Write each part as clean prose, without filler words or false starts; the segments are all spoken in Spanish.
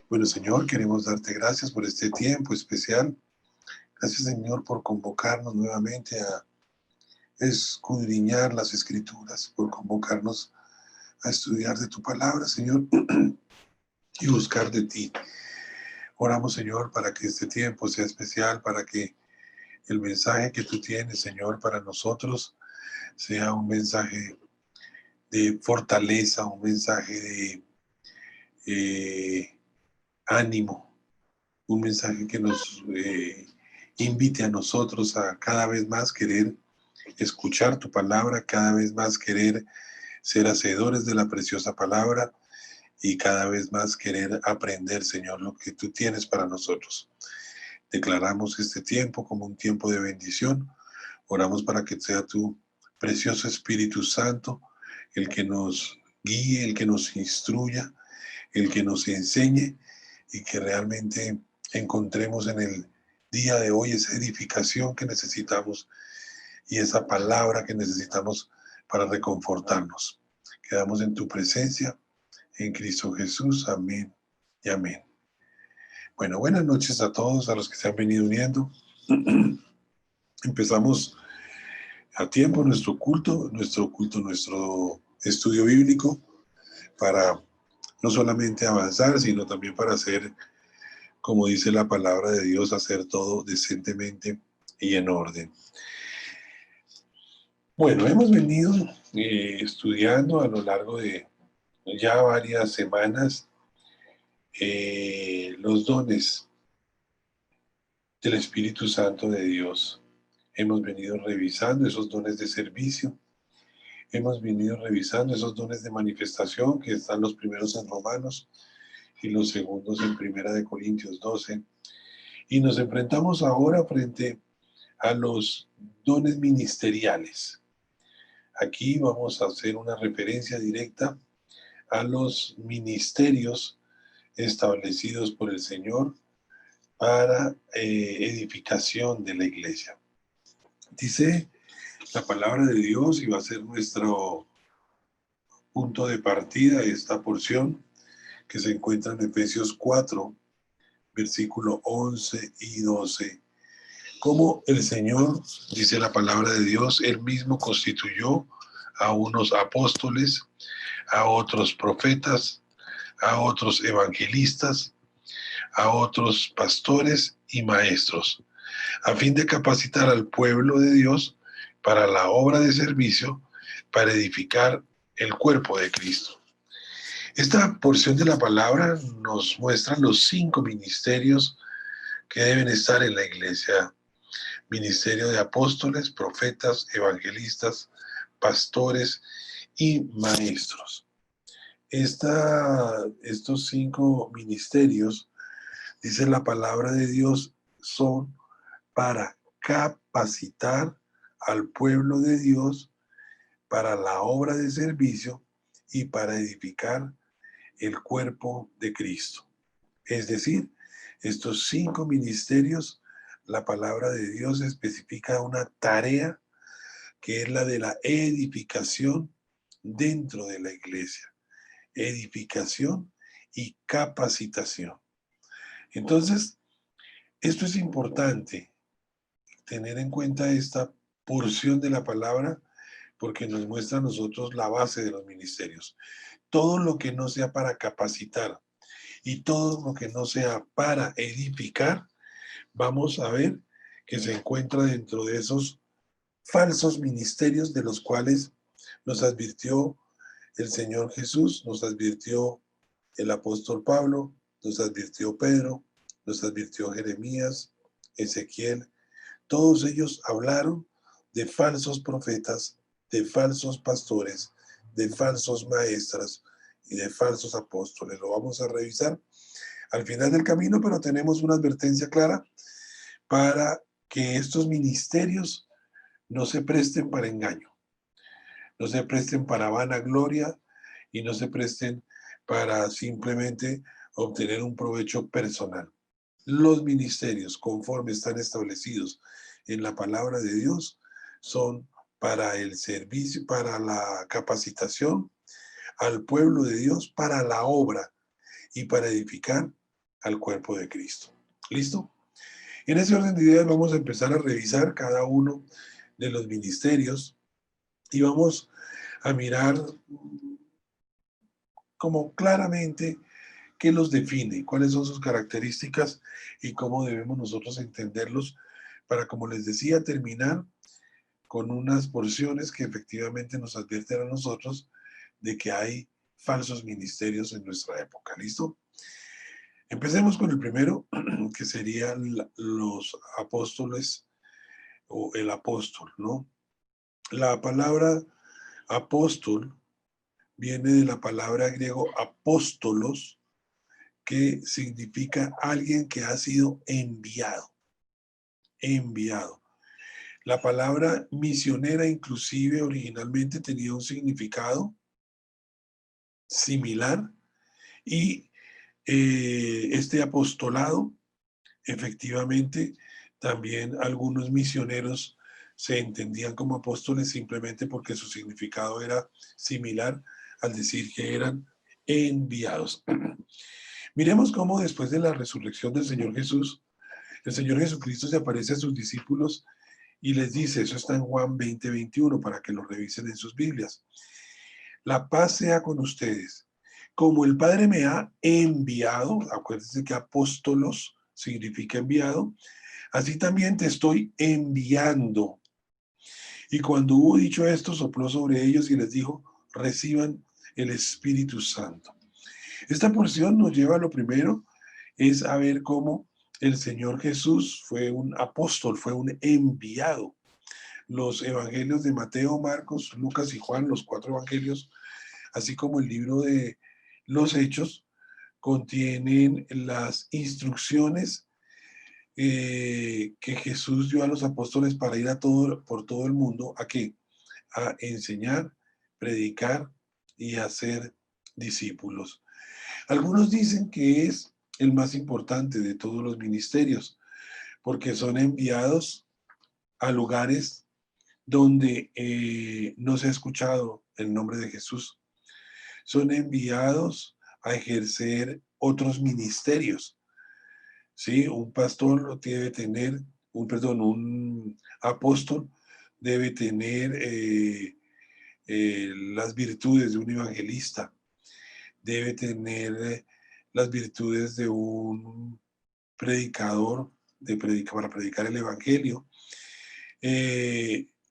Bueno, Señor, queremos darte gracias por este tiempo especial. Gracias, Señor, por convocarnos nuevamente a escudriñar las Escrituras, por convocarnos a estudiar de tu palabra, Señor, y buscar de ti. Oramos, Señor, para que este tiempo sea especial, para que el mensaje que tú tienes, Señor, para nosotros sea un mensaje de fortaleza, un mensaje de ánimo, un mensaje que nos invite a nosotros a cada vez más querer escuchar tu palabra, cada vez más querer ser hacedores de la preciosa palabra y cada vez más querer aprender, Señor, lo que tú tienes para nosotros. Declaramos este tiempo como un tiempo de bendición. Oramos para que sea tu precioso Espíritu Santo el que nos guíe, el que nos instruya, el que nos enseñe y que realmente encontremos en el día de hoy esa edificación que necesitamos y esa palabra que necesitamos para reconfortarnos. Quedamos en tu presencia, en Cristo Jesús. Amén y amén. Bueno, buenas noches a todos, a los que se han venido uniendo. Empezamos a tiempo nuestro estudio bíblico para no solamente avanzar, sino también para hacer, como dice la palabra de Dios, hacer todo decentemente y en orden. Bueno, hemos venido estudiando a lo largo de ya varias semanas los dones del Espíritu Santo de Dios. Hemos venido revisando esos dones de servicio, hemos venido revisando esos dones de manifestación que están los primeros en Romanos y los segundos en Primera de Corintios 12. Y nos enfrentamos ahora frente a los dones ministeriales. Aquí vamos a hacer una referencia directa a los ministerios establecidos por el Señor para edificación de la iglesia. Dice la palabra de Dios, y va a ser nuestro punto de partida esta porción, que se encuentra en Efesios 4, versículo 11 y 12. Como el Señor, dice la palabra de Dios, Él mismo constituyó a unos apóstoles, a otros profetas, a otros evangelistas, a otros pastores y maestros, a fin de capacitar al pueblo de Dios para la obra de servicio, para edificar el cuerpo de Cristo. Esta porción de la palabra nos muestra los 5 ministerios que deben estar en la iglesia: ministerio de apóstoles, profetas, evangelistas, pastores y maestros. Estos 5 ministerios, dice la palabra de Dios, son para capacitar al pueblo de Dios para la obra de servicio y para edificar el cuerpo de Cristo. Es decir, estos 5 ministerios, la palabra de Dios especifica una tarea que es la de la edificación dentro de la iglesia. Edificación y capacitación. Entonces, esto es importante, tener en cuenta esta porción de la palabra, porque nos muestra a nosotros la base de los ministerios. Todo lo que no sea para capacitar y todo lo que no sea para edificar, vamos a ver que se encuentra dentro de esos falsos ministerios de los cuales nos advirtió el Señor Jesús, nos advirtió el apóstol Pablo, nos advirtió Pedro, nos advirtió Jeremías, Ezequiel. Todos ellos hablaron de falsos profetas, de falsos pastores, de falsos maestras y de falsos apóstoles. Lo vamos a revisar al final del camino, pero tenemos una advertencia clara para que estos ministerios no se presten para engaño, no se presten para vanagloria y no se presten para simplemente obtener un provecho personal. Los ministerios, conforme están establecidos en la palabra de Dios, son para el servicio, para la capacitación al pueblo de Dios, para la obra y para edificar al cuerpo de Cristo. ¿Listo? En ese orden de ideas vamos a empezar a revisar cada uno de los ministerios y vamos a mirar como claramente qué los define, cuáles son sus características y cómo debemos nosotros entenderlos para, como les decía, terminar con unas porciones que efectivamente nos advierten a nosotros de que hay falsos ministerios en nuestra época. ¿Listo? Empecemos con el primero, que serían los apóstoles o el apóstol, ¿no? La palabra apóstol viene de la palabra griego apóstolos, que significa alguien que ha sido enviado, enviado. La palabra misionera inclusive originalmente tenía un significado similar y este apostolado, efectivamente, también algunos misioneros se entendían como apóstoles simplemente porque su significado era similar al decir que eran enviados. Miremos cómo después de la resurrección del Señor Jesús, el Señor Jesucristo se aparece a sus discípulos y les dice, eso está en Juan 20:21, para que lo revisen en sus Biblias. La paz sea con ustedes. Como el Padre me ha enviado, acuérdense que apóstolos significa enviado, así también te estoy enviando. Y cuando hubo dicho esto, sopló sobre ellos y les dijo, reciban el Espíritu Santo. Esta porción nos lleva a lo primero, es a ver cómo el Señor Jesús fue un apóstol, fue un enviado. Los evangelios de Mateo, Marcos, Lucas y Juan, los 4 evangelios, así como el libro de los Hechos, contienen las instrucciones que Jesús dio a los apóstoles para ir por todo el mundo. ¿A qué? A enseñar, predicar y hacer discípulos. Algunos dicen que es el más importante de todos los ministerios, porque son enviados a lugares donde no se ha escuchado el nombre de Jesús. Son enviados a ejercer otros ministerios. ¿Sí? Un pastor debe tener, un apóstol debe tener las virtudes de un evangelista, debe tener las virtudes de un predicador para predicar el evangelio.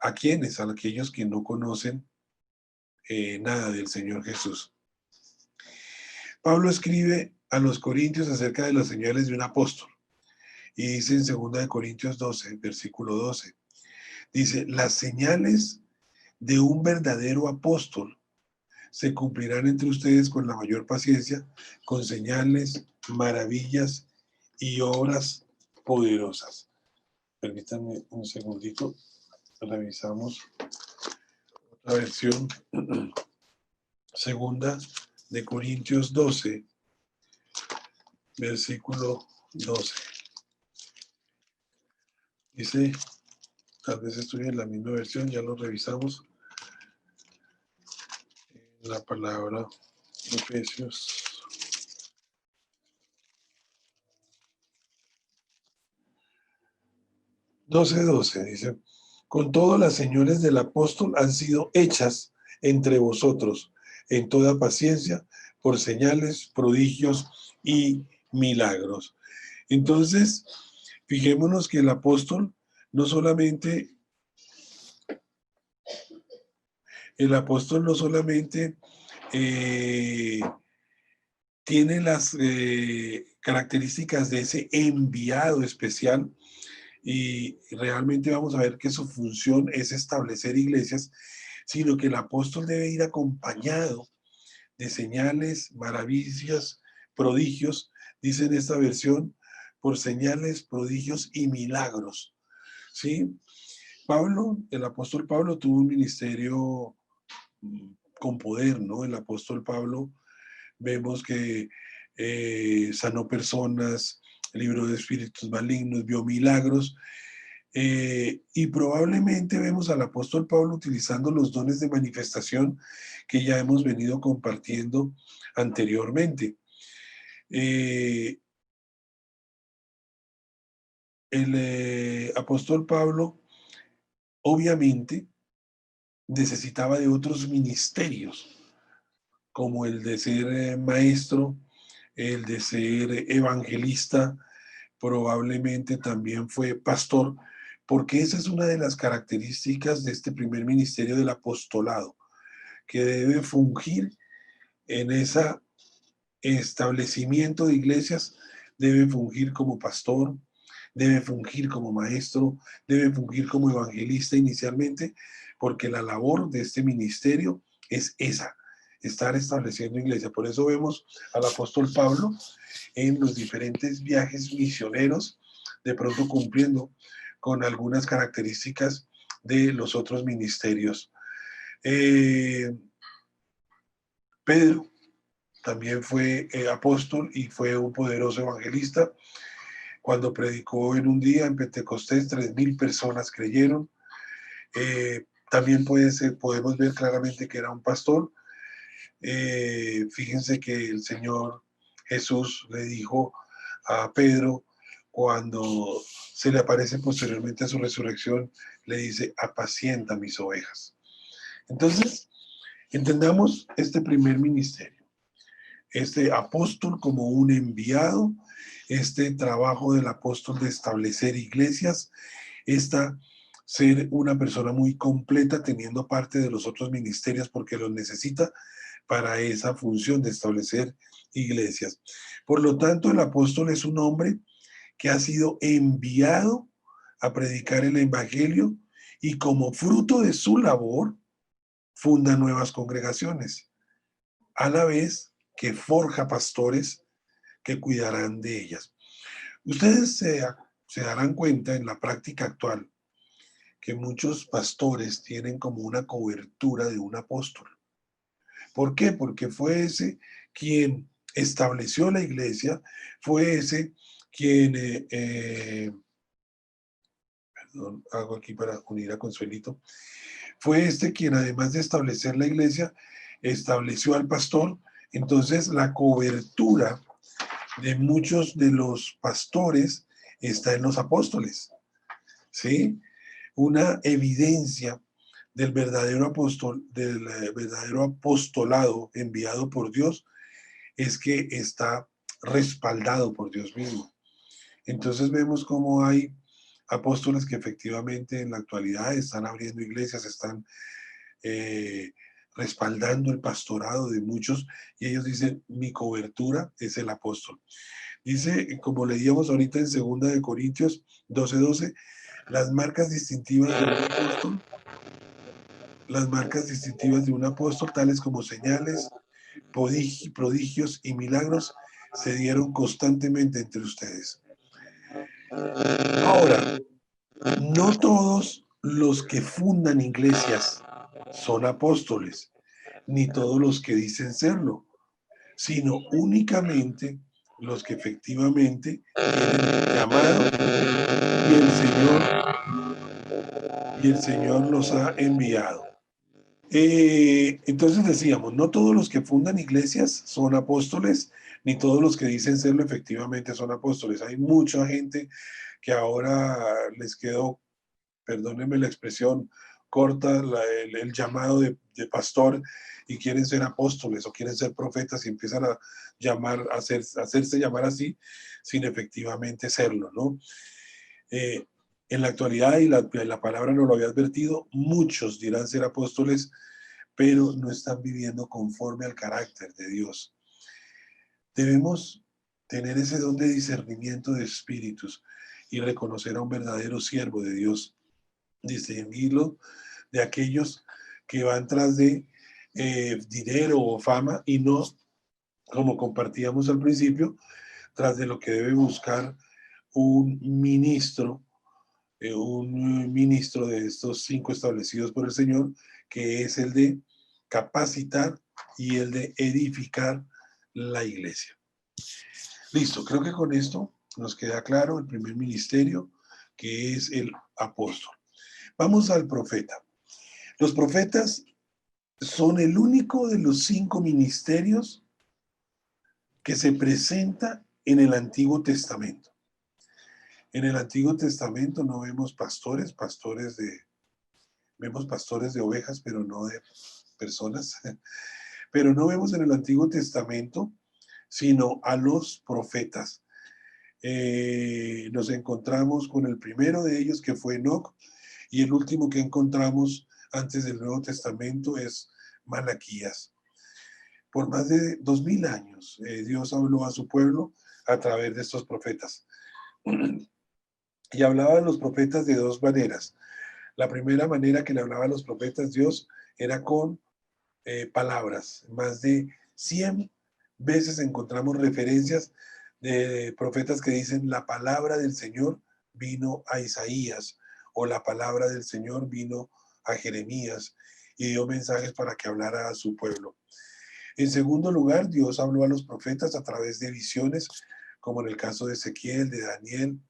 ¿A quiénes? A aquellos que no conocen nada del Señor Jesús. Pablo escribe a los Corintios acerca de las señales de un apóstol y dice en 2 Corintios 12, versículo 12, dice, las señales de un verdadero apóstol se cumplirán entre ustedes con la mayor paciencia, con señales, maravillas y obras poderosas. Permítanme un segundito, revisamos otra versión. 2 Corintios 12, versículo 12. Dice, tal vez estoy en la misma versión, ya lo revisamos. La palabra Efesios 12:12 dice, con todo las señales del apóstol han sido hechas entre vosotros en toda paciencia por señales, prodigios y milagros. Entonces, fijémonos que el apóstol no solamente, eh, tiene las características de ese enviado especial y realmente vamos a ver que su función es establecer iglesias, sino que el apóstol debe ir acompañado de señales, maravillas, prodigios, dice en esta versión, por señales, prodigios y milagros. ¿Sí? Pablo, el apóstol Pablo tuvo un ministerio con poder, ¿no? El apóstol Pablo, vemos que sanó personas, libró de espíritus malignos, vio milagros, Y probablemente vemos al apóstol Pablo utilizando los dones de manifestación que ya hemos venido compartiendo anteriormente. El apóstol Pablo obviamente necesitaba de otros ministerios, como el de ser maestro, el de ser evangelista, probablemente también fue pastor, porque esa es una de las características de este primer ministerio del apostolado, que debe fungir en ese establecimiento de iglesias, debe fungir como pastor, debe fungir como maestro, debe fungir como evangelista inicialmente, porque la labor de este ministerio es esa, estar estableciendo iglesia. Por eso vemos al apóstol Pablo en los diferentes viajes misioneros, de pronto cumpliendo con algunas características de los otros ministerios. Pedro también fue apóstol y fue un poderoso evangelista. Cuando predicó en un día en Pentecostés, 3.000 personas creyeron. También podemos ver claramente que era un pastor. Fíjense que el Señor Jesús le dijo a Pedro, cuando se le aparece posteriormente a su resurrección, le dice: apacienta mis ovejas. Entonces, entendamos este primer ministerio, este apóstol como un enviado, este trabajo del apóstol de establecer iglesias, ser una persona muy completa teniendo parte de los otros ministerios porque los necesita para esa función de establecer iglesias. Por lo tanto, el apóstol es un hombre que ha sido enviado a predicar el evangelio y como fruto de su labor funda nuevas congregaciones, a la vez que forja pastores que cuidarán de ellas. Ustedes se darán cuenta en la práctica actual que muchos pastores tienen como una cobertura de un apóstol. ¿Por qué? Porque fue ese quien estableció la iglesia, fue ese quien, perdón, hago aquí para unir a Consuelito, fue este quien además de establecer la iglesia, estableció al pastor. Entonces la cobertura de muchos de los pastores está en los apóstoles, ¿sí? Una evidencia del verdadero apóstol, del verdadero apostolado enviado por Dios, es que está respaldado por Dios mismo. Entonces vemos cómo hay apóstoles que efectivamente en la actualidad están abriendo iglesias, están eh, respaldando el pastorado de muchos, y ellos dicen: mi cobertura es el apóstol. Dice, como leíamos ahorita en 2 Corintios 12:12, las marcas distintivas de un apóstol, las marcas distintivas de un apóstol, tales como señales, prodigios y milagros, se dieron constantemente entre ustedes. Ahora, no todos los que fundan iglesias son apóstoles, ni todos los que dicen serlo, sino únicamente los que efectivamente tienen llamado y el Señor los ha enviado. Entonces decíamos, no todos los que fundan iglesias son apóstoles, ni todos los que dicen serlo efectivamente son apóstoles. Hay mucha gente que ahora les quedó, perdónenme la expresión, corta el llamado de pastor y quieren ser apóstoles o quieren ser profetas y empiezan a hacerse llamar así sin efectivamente serlo, ¿no? Eh, en la actualidad, y la palabra nos lo había advertido, muchos dirán ser apóstoles, pero no están viviendo conforme al carácter de Dios. Debemos tener ese don de discernimiento de espíritus y reconocer a un verdadero siervo de Dios, distinguirlo de aquellos que van tras de dinero o fama y no, como compartíamos al principio, tras de lo que debe buscar un ministro, un ministro de estos 5 establecidos por el Señor, que es el de capacitar y el de edificar la iglesia. Listo, creo que con esto nos queda claro el primer ministerio, que es el apóstol. Vamos al profeta. Los profetas son el único de los 5 ministerios que se presenta en el Antiguo Testamento. En el Antiguo Testamento no vemos vemos pastores de ovejas, pero no de personas. Pero no vemos en el Antiguo Testamento sino a los profetas. Nos encontramos con el primero de ellos, que fue Enoc, y el último que encontramos antes del Nuevo Testamento es Malaquías. Por más de 2000 años, Dios habló a su pueblo a través de estos profetas. Y hablaba a los profetas de 2 maneras. La primera manera que le hablaba a los profetas Dios era con palabras. Más de 100 veces encontramos referencias de profetas que dicen la palabra del Señor vino a Isaías, o la palabra del Señor vino a Jeremías y dio mensajes para que hablara a su pueblo. En segundo lugar, Dios habló a los profetas a través de visiones, como en el caso de Ezequiel, de Daniel,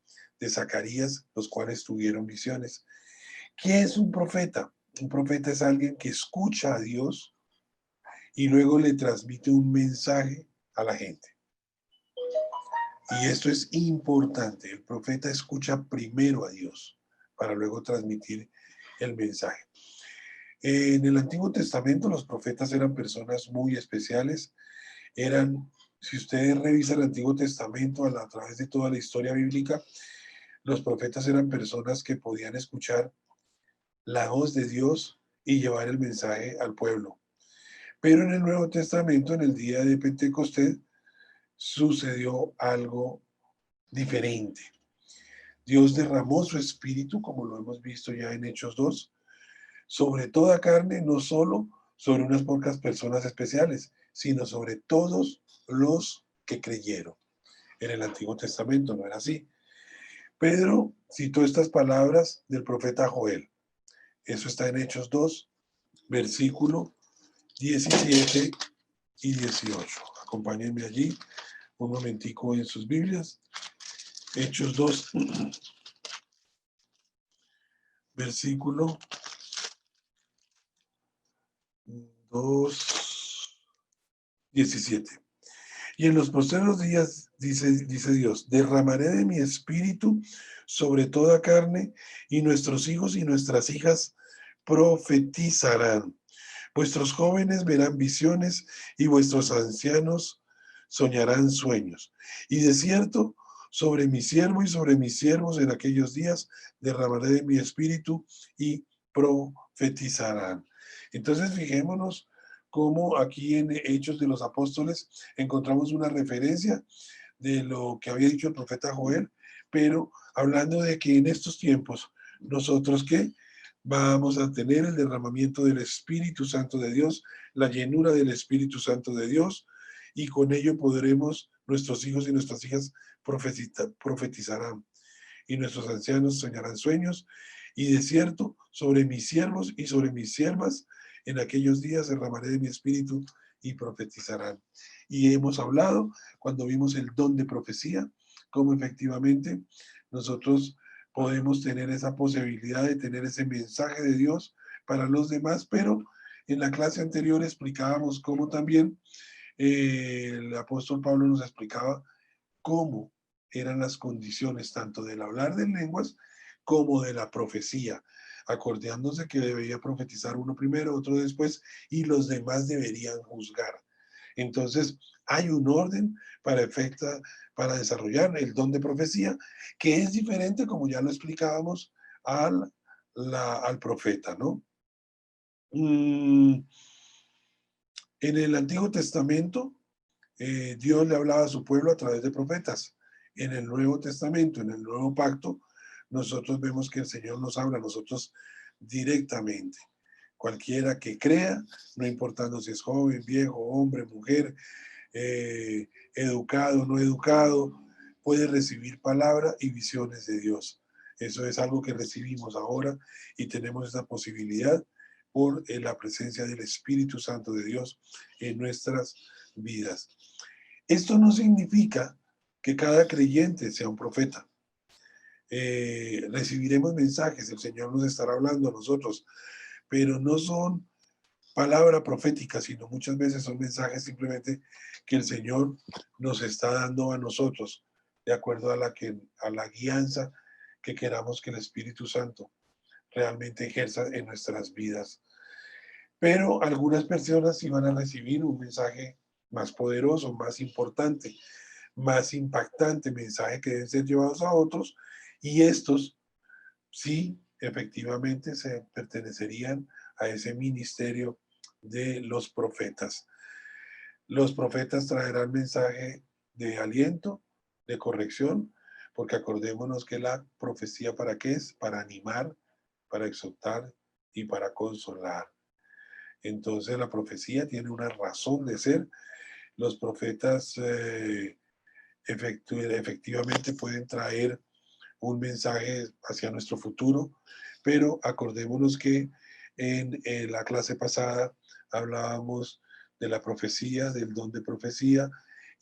de Zacarías, los cuales tuvieron visiones. ¿Qué es un profeta? Un profeta es alguien que escucha a Dios y luego le transmite un mensaje a la gente. Y esto es importante. El profeta escucha primero a Dios para luego transmitir el mensaje. En el Antiguo Testamento los profetas eran personas muy especiales. Si ustedes revisan el Antiguo Testamento a través de toda la historia bíblica, los profetas eran personas que podían escuchar la voz de Dios y llevar el mensaje al pueblo. Pero en el Nuevo Testamento, en el día de Pentecostés, sucedió algo diferente. Dios derramó su espíritu, como lo hemos visto ya en Hechos 2, sobre toda carne, no solo sobre unas pocas personas especiales, sino sobre todos los que creyeron. En el Antiguo Testamento no era así. Pedro citó estas palabras del profeta Joel. Eso está en Hechos 2, versículo 17 y 18. Acompáñenme allí un momentico en sus Biblias. Hechos 2, versículo 2, 17. Y en los postreros días, dice Dios, derramaré de mi espíritu sobre toda carne, y nuestros hijos y nuestras hijas profetizarán. Vuestros jóvenes verán visiones y vuestros ancianos soñarán sueños. Y de cierto, sobre mi siervo y sobre mis siervos en aquellos días derramaré de mi espíritu y profetizarán. Entonces fijémonos cómo aquí en Hechos de los Apóstoles encontramos una referencia de lo que había dicho el profeta Joel, pero hablando de que en estos tiempos nosotros que vamos a tener el derramamiento del Espíritu Santo de Dios, la llenura del Espíritu Santo de Dios, y con ello podremos, nuestros hijos y nuestras hijas profetizarán, y nuestros ancianos soñarán sueños, y de cierto, sobre mis siervos y sobre mis siervas, en aquellos días derramaré de mi espíritu y profetizarán. Y hemos hablado, cuando vimos el don de profecía, cómo efectivamente nosotros podemos tener esa posibilidad de tener ese mensaje de Dios para los demás, pero en la clase anterior explicábamos cómo también el apóstol Pablo nos explicaba cómo eran las condiciones tanto del hablar de lenguas como de la profecía, acordándose que debía profetizar uno primero, otro después, y los demás deberían juzgar. Entonces, hay un orden para desarrollar el don de profecía, que es diferente, como ya lo explicábamos, al profeta, ¿no? En el Antiguo Testamento, Dios le hablaba a su pueblo a través de profetas. En el Nuevo Testamento, en el Nuevo Pacto, nosotros vemos que el Señor nos habla a nosotros directamente. Cualquiera que crea, no importando si es joven, viejo, hombre, mujer, educado, no educado, puede recibir palabra y visiones de Dios. Eso es algo que recibimos ahora y tenemos esa posibilidad por la presencia del Espíritu Santo de Dios en nuestras vidas. Esto no significa que cada creyente sea un profeta. recibiremos mensajes, el Señor nos estará hablando a nosotros, pero no son palabra profética, sino muchas veces son mensajes simplemente que el Señor nos está dando a nosotros, de acuerdo a la guianza que queramos que el Espíritu Santo realmente ejerza en nuestras vidas. Pero algunas personas sí van a recibir un mensaje más poderoso, más importante, más impactante, mensaje que deben ser llevados a otros, y estos sí, efectivamente, se pertenecerían a ese ministerio de los profetas. Los profetas traerán mensaje de aliento, de corrección, porque acordémonos que la profecía para qué es, para animar, para exhortar y para consolar. Entonces la profecía tiene una razón de ser. Los profetas efectivamente pueden traer un mensaje hacia nuestro futuro, pero acordémonos que en la clase pasada hablábamos de la profecía, del don de profecía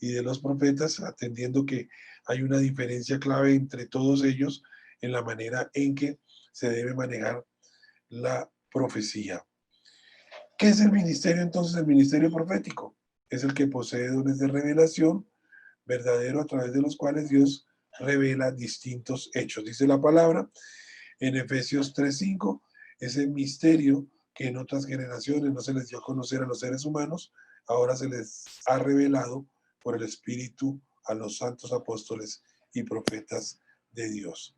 y de los profetas, atendiendo que hay una diferencia clave entre todos ellos en la manera en que se debe manejar la profecía. ¿Qué es el ministerio entonces? El ministerio profético es el que posee dones de revelación verdadero a través de los cuales Dios revela distintos hechos. Dice la palabra en Efesios 3:5, ese misterio que en otras generaciones no se les dio a conocer a los seres humanos, ahora se les ha revelado por el Espíritu a los santos apóstoles y profetas de Dios.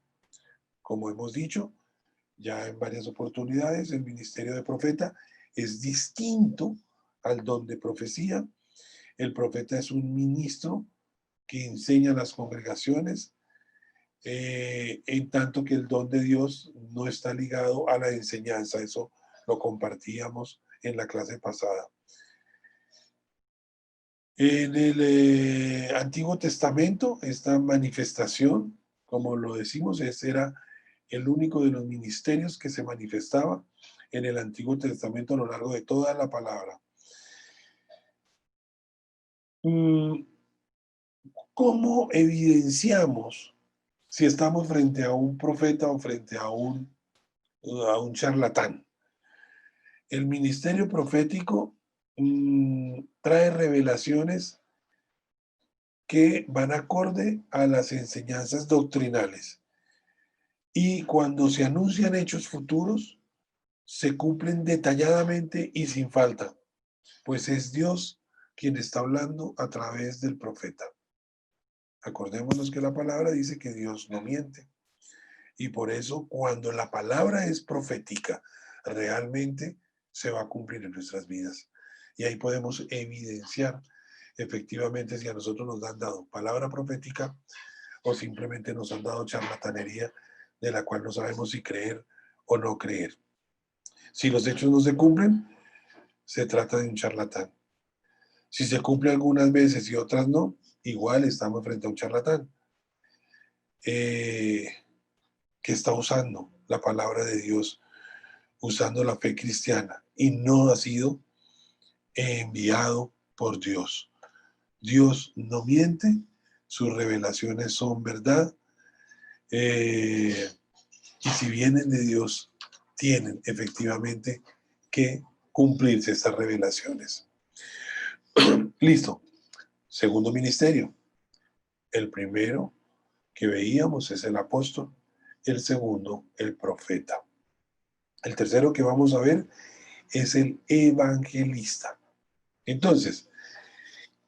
Como hemos dicho ya en varias oportunidades, el ministerio de profeta es distinto al don de profecía. El profeta es un ministro que enseña a las congregaciones, en tanto que el don de Dios no está ligado a la enseñanza. Eso lo compartíamos en la clase pasada. En el Antiguo Testamento, esta manifestación, como lo decimos, ese era el único de los ministerios que se manifestaba en el Antiguo Testamento a lo largo de toda la palabra. ¿Cómo evidenciamos si estamos frente a un profeta o frente a un charlatán? El ministerio profético trae revelaciones que van acorde a las enseñanzas doctrinales. Y cuando se anuncian hechos futuros, se cumplen detalladamente y sin falta, pues es Dios quien está hablando a través del profeta. Acordémonos que la palabra dice que Dios no miente. Y por eso, cuando la palabra es profética, realmente se va a cumplir en nuestras vidas. Y ahí podemos evidenciar efectivamente si a nosotros nos han dado palabra profética o simplemente nos han dado charlatanería de la cual no sabemos si creer o no creer. Si los hechos no se cumplen, se trata de un charlatán. Si se cumple algunas veces y otras no, igual estamos frente a un charlatán que está usando la palabra de Dios, usando la fe cristiana y no ha sido enviado por Dios. Dios no miente, sus revelaciones son verdad, y si vienen de Dios, tienen efectivamente que cumplirse estas revelaciones. Listo. Segundo ministerio. El primero que veíamos es el apóstol, el segundo, el profeta. El tercero que vamos a ver es el evangelista. Entonces,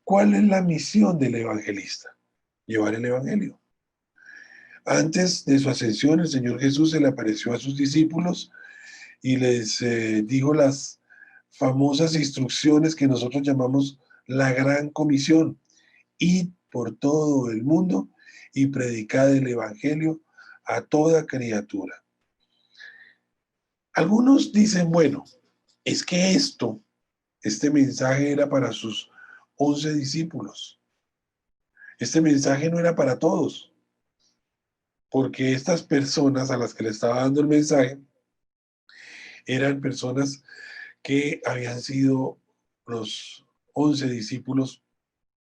¿cuál es la misión del evangelista? Llevar el evangelio. Antes de su ascensión, el Señor Jesús se le apareció a sus discípulos y les dijo las famosas instrucciones que nosotros llamamos la gran comisión: id por todo el mundo y predicad el evangelio a toda criatura. Algunos dicen, bueno, es que este mensaje era para sus 11 discípulos. Este mensaje no era para todos, porque estas personas a las que le estaba dando el mensaje eran personas que habían sido, los 11 discípulos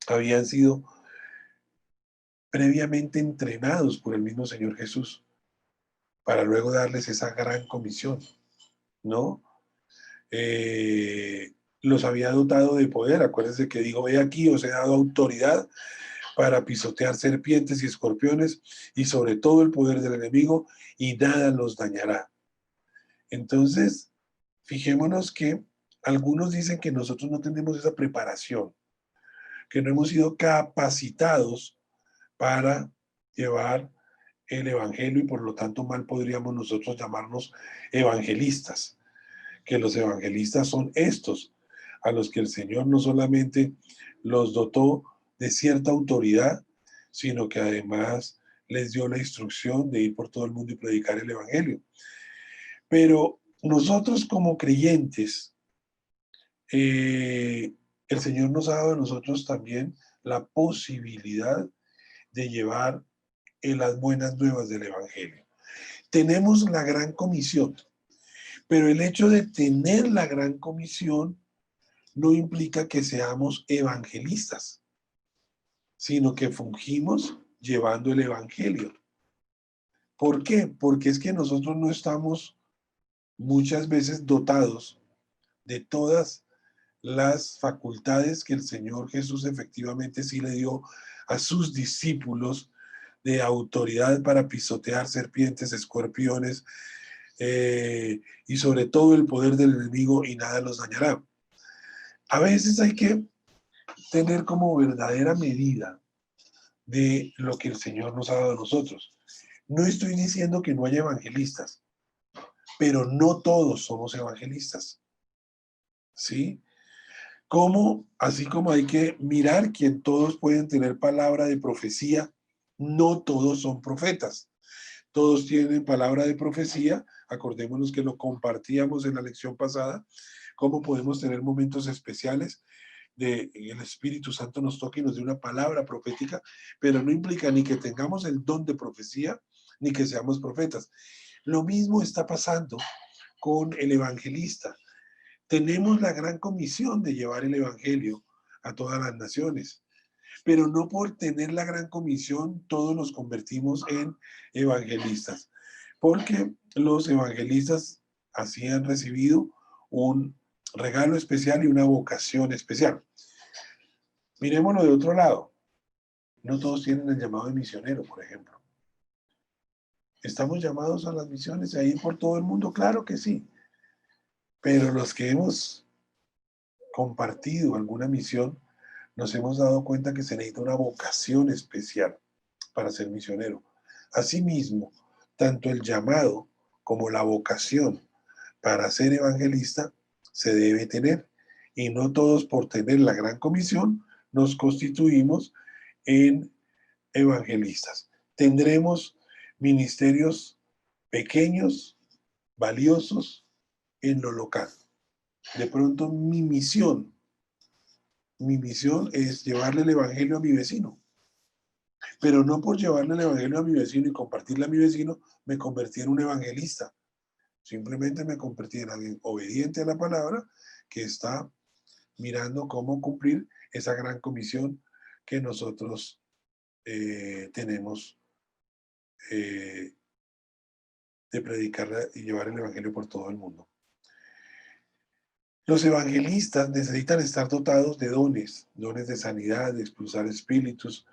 habían sido previamente entrenados por el mismo Señor Jesús, para luego darles esa gran comisión, ¿no? Los había dotado de poder. Acuérdense que dijo, he aquí, os he dado autoridad para pisotear serpientes y escorpiones y sobre todo el poder del enemigo y nada los dañará. Entonces, fijémonos que algunos dicen que nosotros no tenemos esa preparación, que no hemos sido capacitados para llevar el evangelio y por lo tanto mal podríamos nosotros llamarnos evangelistas, que los evangelistas son estos, a los que el Señor no solamente los dotó de cierta autoridad, sino que además les dio la instrucción de ir por todo el mundo y predicar el evangelio. Pero nosotros como creyentes, el Señor nos ha dado a nosotros también la posibilidad de llevar en las buenas nuevas del evangelio. Tenemos la gran comisión, pero el hecho de tener la gran comisión no implica que seamos evangelistas, sino que fungimos llevando el evangelio. ¿Por qué? Porque es que nosotros no estamos muchas veces dotados de todas las facultades que el Señor Jesús efectivamente sí le dio a sus discípulos de autoridad para pisotear serpientes, escorpiones y sobre todo el poder del enemigo y nada los dañará. A veces hay que tener como verdadera medida de lo que el Señor nos ha dado a nosotros. No estoy diciendo que no haya evangelistas, pero no todos somos evangelistas, ¿sí? Como, así como hay que mirar que todos pueden tener palabra de profecía, no todos son profetas. Todos tienen palabra de profecía, acordémonos que lo compartíamos en la lección pasada, cómo podemos tener momentos especiales de el Espíritu Santo nos toque y nos dé una palabra profética, pero no implica ni que tengamos el don de profecía, ni que seamos profetas. Lo mismo está pasando con el evangelista. Tenemos la gran comisión de llevar el evangelio a todas las naciones, pero no por tener la gran comisión todos nos convertimos en evangelistas, porque los evangelistas así han recibido un regalo especial y una vocación especial. Miremoslo de otro lado. No todos tienen el llamado de misionero, por ejemplo. ¿Estamos llamados a las misiones, a ir por todo el mundo? Claro que sí. Pero los que hemos compartido alguna misión, nos hemos dado cuenta que se necesita una vocación especial para ser misionero. Asimismo, tanto el llamado como la vocación para ser evangelista se debe tener. Y no todos por tener la gran comisión nos constituimos en evangelistas. Tendremos ministerios pequeños, valiosos en lo local. De pronto mi misión es llevarle el evangelio a mi vecino. Pero no por llevarle el evangelio a mi vecino y compartirle a mi vecino, me convertí en un evangelista. Simplemente me convertí en alguien obediente a la palabra que está mirando cómo cumplir esa gran comisión que nosotros tenemos de predicar y llevar el evangelio por todo el mundo. Los evangelistas necesitan estar dotados de dones de sanidad, de expulsar espíritus,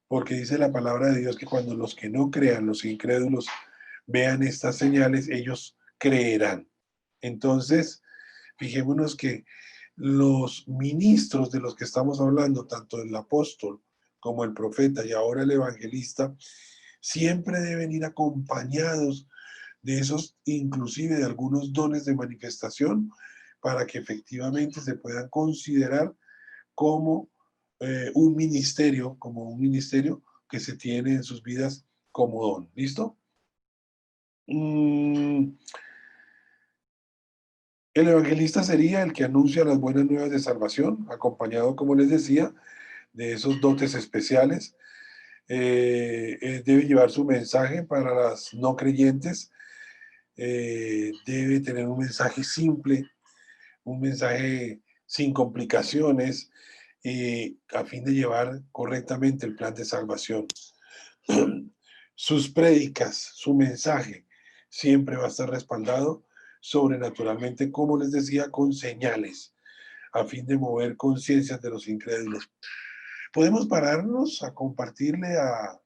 porque dice la palabra de Dios que cuando los que no crean, los incrédulos, vean estas señales, ellos creerán. Entonces, fijémonos que los ministros de los que estamos hablando, tanto el apóstol como el profeta y ahora el evangelista, siempre deben ir acompañados de esos, inclusive de algunos dones de manifestación, para que efectivamente se puedan considerar como como un ministerio que se tiene en sus vidas como don. ¿Listo? El evangelista sería el que anuncia las buenas nuevas de salvación, acompañado, como les decía, de esos dotes especiales. Debe llevar su mensaje para las no creyentes. Debe tener un mensaje simple, un mensaje sin complicaciones, a fin de llevar correctamente el plan de salvación. Sus prédicas, su mensaje, siempre va a estar respaldado sobrenaturalmente, como les decía, con señales, a fin de mover conciencias de los incrédulos. Podemos pararnos a compartirle a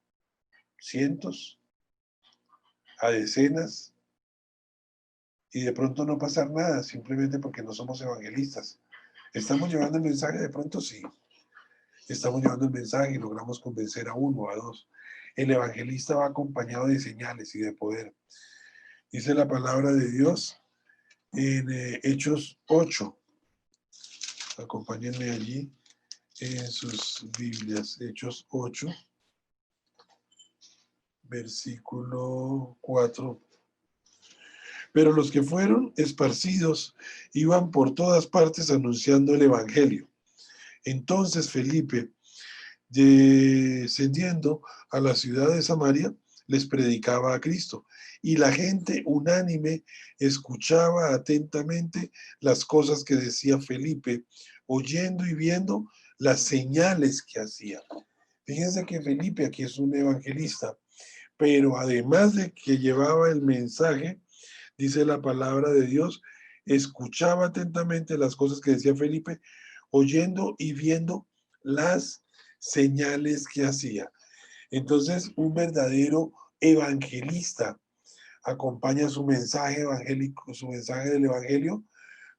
cientos, a decenas, y de pronto no pasar nada, simplemente porque no somos evangelistas. ¿Estamos llevando el mensaje? De pronto sí. Estamos llevando el mensaje y logramos convencer a uno o a dos. El evangelista va acompañado de señales y de poder. Dice la palabra de Dios en Hechos 8. Acompáñenme allí en sus Biblias. Hechos 8, versículo 4. Pero los que fueron esparcidos iban por todas partes anunciando el evangelio. Entonces Felipe, descendiendo a la ciudad de Samaria, les predicaba a Cristo. Y la gente unánime escuchaba atentamente las cosas que decía Felipe, oyendo y viendo las señales que hacía. Fíjense que Felipe aquí es un evangelista, pero además de que llevaba el mensaje, dice la palabra de Dios, escuchaba atentamente las cosas que decía Felipe, oyendo y viendo las señales que hacía. Entonces, un verdadero evangelista acompaña su mensaje evangélico, su mensaje del evangelio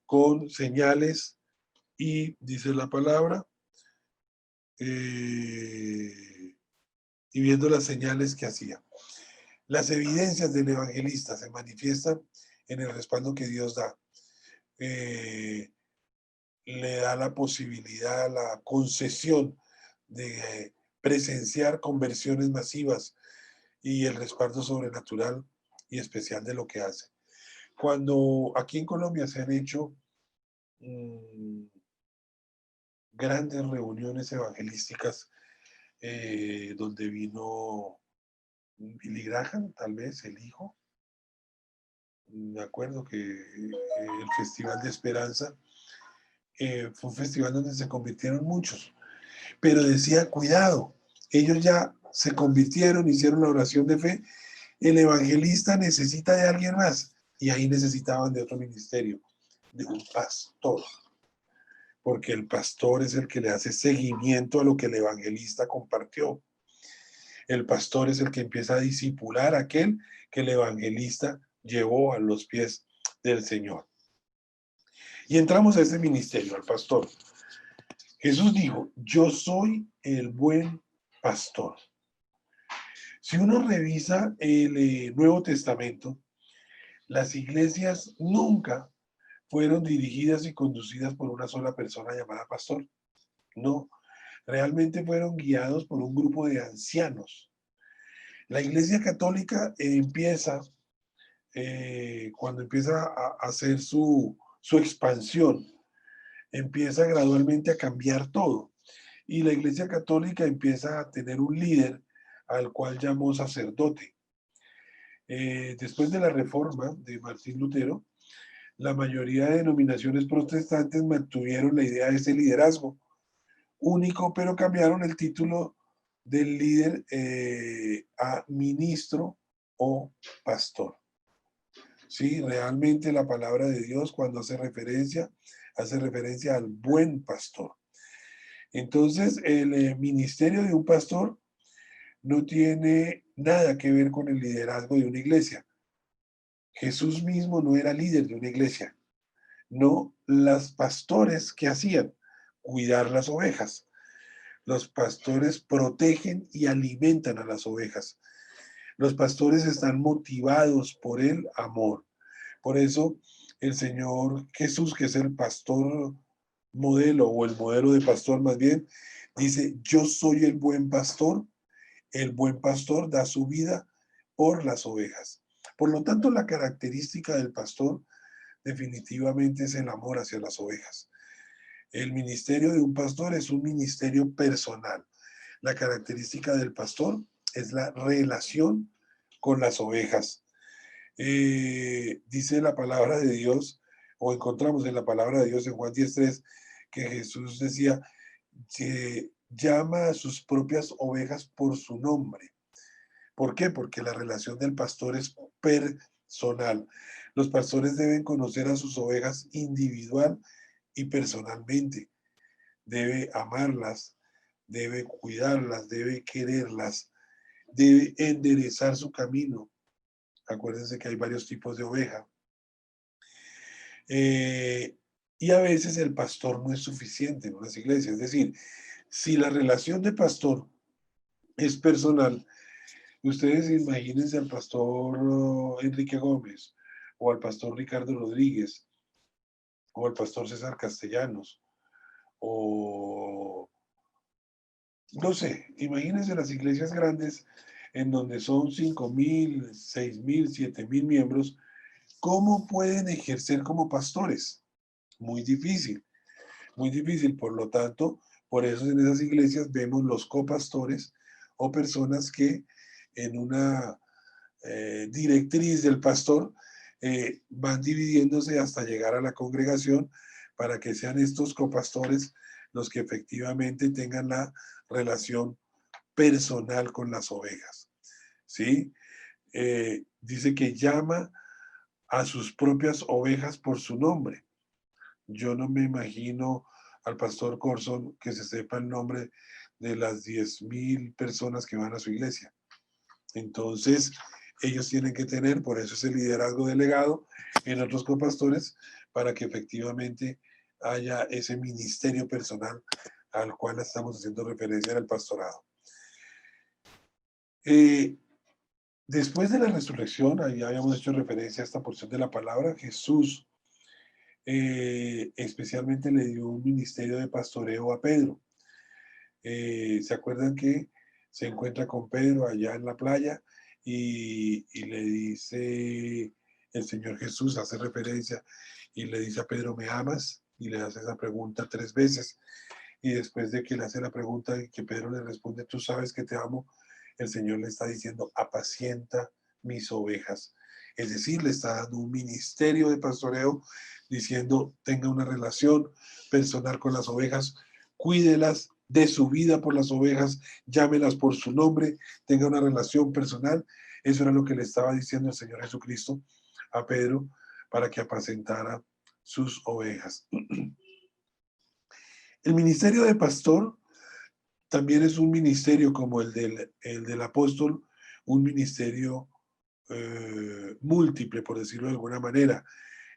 con señales y, dice la palabra, y viendo las señales que hacía. Las evidencias del evangelista se manifiestan en el respaldo que Dios da. Le da la posibilidad, la concesión de presenciar conversiones masivas y el respaldo sobrenatural y especial de lo que hace. Cuando aquí en Colombia se han hecho grandes reuniones evangelísticas donde vino Billy Graham, tal vez el hijo, me acuerdo que el Festival de Esperanza fue un festival donde se convirtieron muchos, pero decía, cuidado, ellos ya se convirtieron, hicieron la oración de fe, el evangelista necesita de alguien más, y ahí necesitaban de otro ministerio, de un pastor, porque el pastor es el que le hace seguimiento a lo que el evangelista compartió. El pastor es el que empieza a discipular a aquel que el evangelista llevó a los pies del Señor. Y entramos a ese ministerio, al pastor. Jesús dijo, yo soy el buen pastor. Si uno revisa el Nuevo Testamento, las iglesias nunca fueron dirigidas y conducidas por una sola persona llamada pastor. No, realmente fueron guiados por un grupo de ancianos. La Iglesia Católica empieza, cuando empieza a hacer su expansión, empieza gradualmente a cambiar todo. Y la Iglesia Católica empieza a tener un líder al cual llamó sacerdote. Después de la reforma de Martín Lutero, la mayoría de denominaciones protestantes mantuvieron la idea de ese liderazgo único, pero cambiaron el título del líder a ministro o pastor. Sí, realmente la palabra de Dios cuando hace referencia al buen pastor. Entonces, el ministerio de un pastor no tiene nada que ver con el liderazgo de una iglesia. Jesús mismo no era líder de una iglesia, no las pastores que hacían, cuidar las ovejas. Los pastores protegen y alimentan a las ovejas. Los pastores están motivados por el amor. Por eso el Señor Jesús, que es el pastor modelo o el modelo de pastor más bien, dice, yo soy el buen pastor da su vida por las ovejas. Por lo tanto, la característica del pastor definitivamente es el amor hacia las ovejas. El ministerio de un pastor es un ministerio personal. La característica del pastor es la relación con las ovejas. Dice la palabra de Dios, o encontramos en la palabra de Dios en Juan 10:3, que Jesús decía, llama a sus propias ovejas por su nombre. ¿Por qué? Porque la relación del pastor es personal. Los pastores deben conocer a sus ovejas individual y personalmente. Debe amarlas, debe cuidarlas, debe quererlas, debe enderezar su camino. Acuérdense que hay varios tipos de oveja. Eh, y a veces el pastor no es suficiente en unas iglesias. Es decir, si la relación de pastor es personal, ustedes imagínense al pastor Enrique Gómez, o al pastor Ricardo Rodríguez, o al pastor César Castellanos, o no sé, imagínense las iglesias grandes en donde son 5.000, 6.000, 7.000 miembros, ¿cómo pueden ejercer como pastores? Muy difícil, muy difícil. Por lo tanto, por eso en esas iglesias vemos los copastores o personas que en una directriz del pastor van dividiéndose hasta llegar a la congregación para que sean estos copastores los que efectivamente tengan la relación personal con las ovejas. ¿Sí? Dice que llama a sus propias ovejas por su nombre. Yo no me imagino al pastor Corson que se sepa el nombre de las 10.000 personas que van a su iglesia. Entonces, ellos tienen que tener, por eso es el liderazgo delegado en otros copastores, para que efectivamente haya ese ministerio personal al cual estamos haciendo referencia en el pastorado. Después de la resurrección, ahí habíamos hecho referencia a esta porción de la palabra, Jesús especialmente le dio un ministerio de pastoreo a Pedro. ¿Se acuerdan que se encuentra con Pedro allá en la playa y le dice el Señor Jesús, hace referencia y le dice a Pedro, ¿me amas? Y le hace esa pregunta 3 veces. Y después de que le hace la pregunta y que Pedro le responde, tú sabes que te amo, el Señor le está diciendo, apacienta mis ovejas. Es decir, le está dando un ministerio de pastoreo diciendo, tenga una relación personal con las ovejas, cuídelas, de su vida por las ovejas, llámelas por su nombre, tenga una relación personal. Eso era lo que le estaba diciendo el Señor Jesucristo a Pedro para que apacentara sus ovejas. El ministerio de pastor también es un ministerio como el del apóstol, un ministerio múltiple, por decirlo de alguna manera.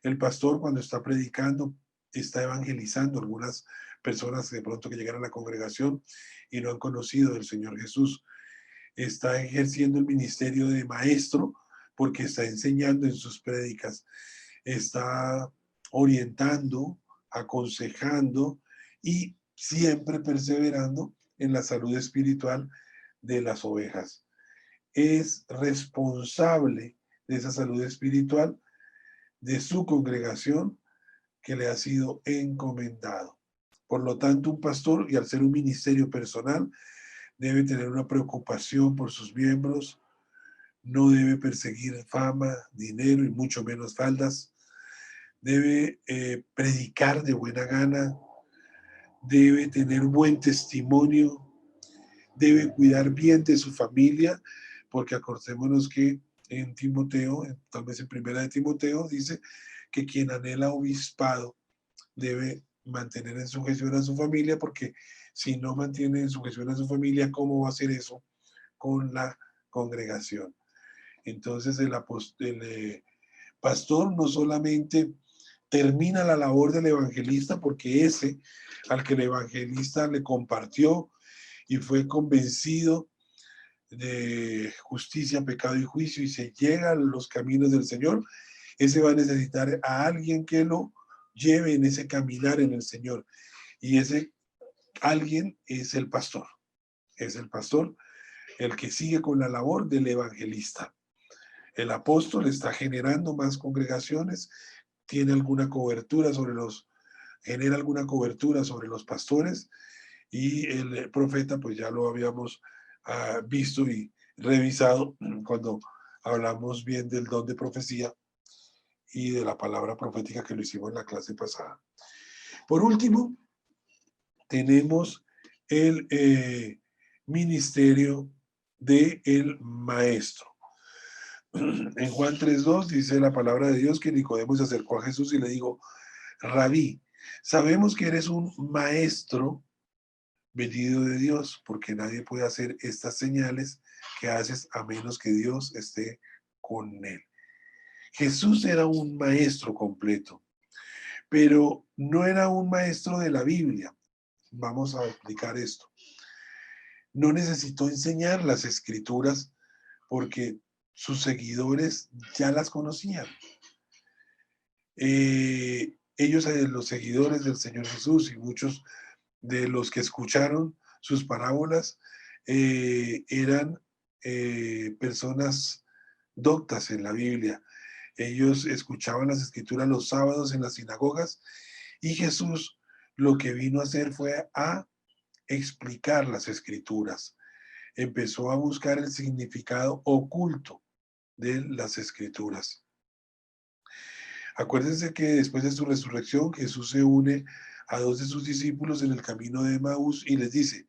El pastor cuando está predicando, está evangelizando algunas personas de pronto que llegan a la congregación y no han conocido del Señor Jesús. Está ejerciendo el ministerio de maestro porque está enseñando en sus prédicas, está orientando, aconsejando y siempre perseverando en la salud espiritual de las ovejas. Es responsable de esa salud espiritual de su congregación que le ha sido encomendado. Por lo tanto, un pastor, y al ser un ministerio personal, debe tener una preocupación por sus miembros, no debe perseguir fama, dinero y mucho menos faldas, debe predicar de buena gana, debe tener buen testimonio, debe cuidar bien de su familia, porque acordémonos que en Timoteo, tal vez en primera de Timoteo, dice que quien anhela obispado debe mantener en sujeción a su familia, porque si no mantiene en sujeción a su familia, ¿cómo va a hacer eso con la congregación? Entonces el pastor no solamente termina la labor del evangelista, porque ese al que el evangelista le compartió y fue convencido de justicia, pecado y juicio y se llega a los caminos del Señor, ese va a necesitar a alguien que lo lleve en ese caminar en el Señor. Y ese alguien es el pastor. Es el pastor el que sigue con la labor del evangelista. El apóstol está generando más congregaciones, tiene alguna cobertura sobre genera alguna cobertura sobre los pastores y el profeta, pues ya lo habíamos visto y revisado cuando hablamos bien del don de profecía y de la palabra profética que lo hicimos en la clase pasada. Por último, tenemos el ministerio del maestro. En Juan 3:2 dice la palabra de Dios que Nicodemo se acercó a Jesús y le dijo: Rabí, sabemos que eres un maestro venido de Dios, porque nadie puede hacer estas señales que haces a menos que Dios esté con él. Jesús era un maestro completo, pero no era un maestro de la Biblia. Vamos a explicar esto. No necesitó enseñar las escrituras porque sus seguidores ya las conocían. Ellos, los seguidores del Señor Jesús y muchos de los que escucharon sus parábolas, eran personas doctas en la Biblia. Ellos escuchaban las escrituras los sábados en las sinagogas y Jesús lo que vino a hacer fue a explicar las escrituras. Empezó a buscar el significado oculto de las escrituras. Acuérdense que después de su resurrección, Jesús se une a dos de sus discípulos en el camino de Emaús y les dice: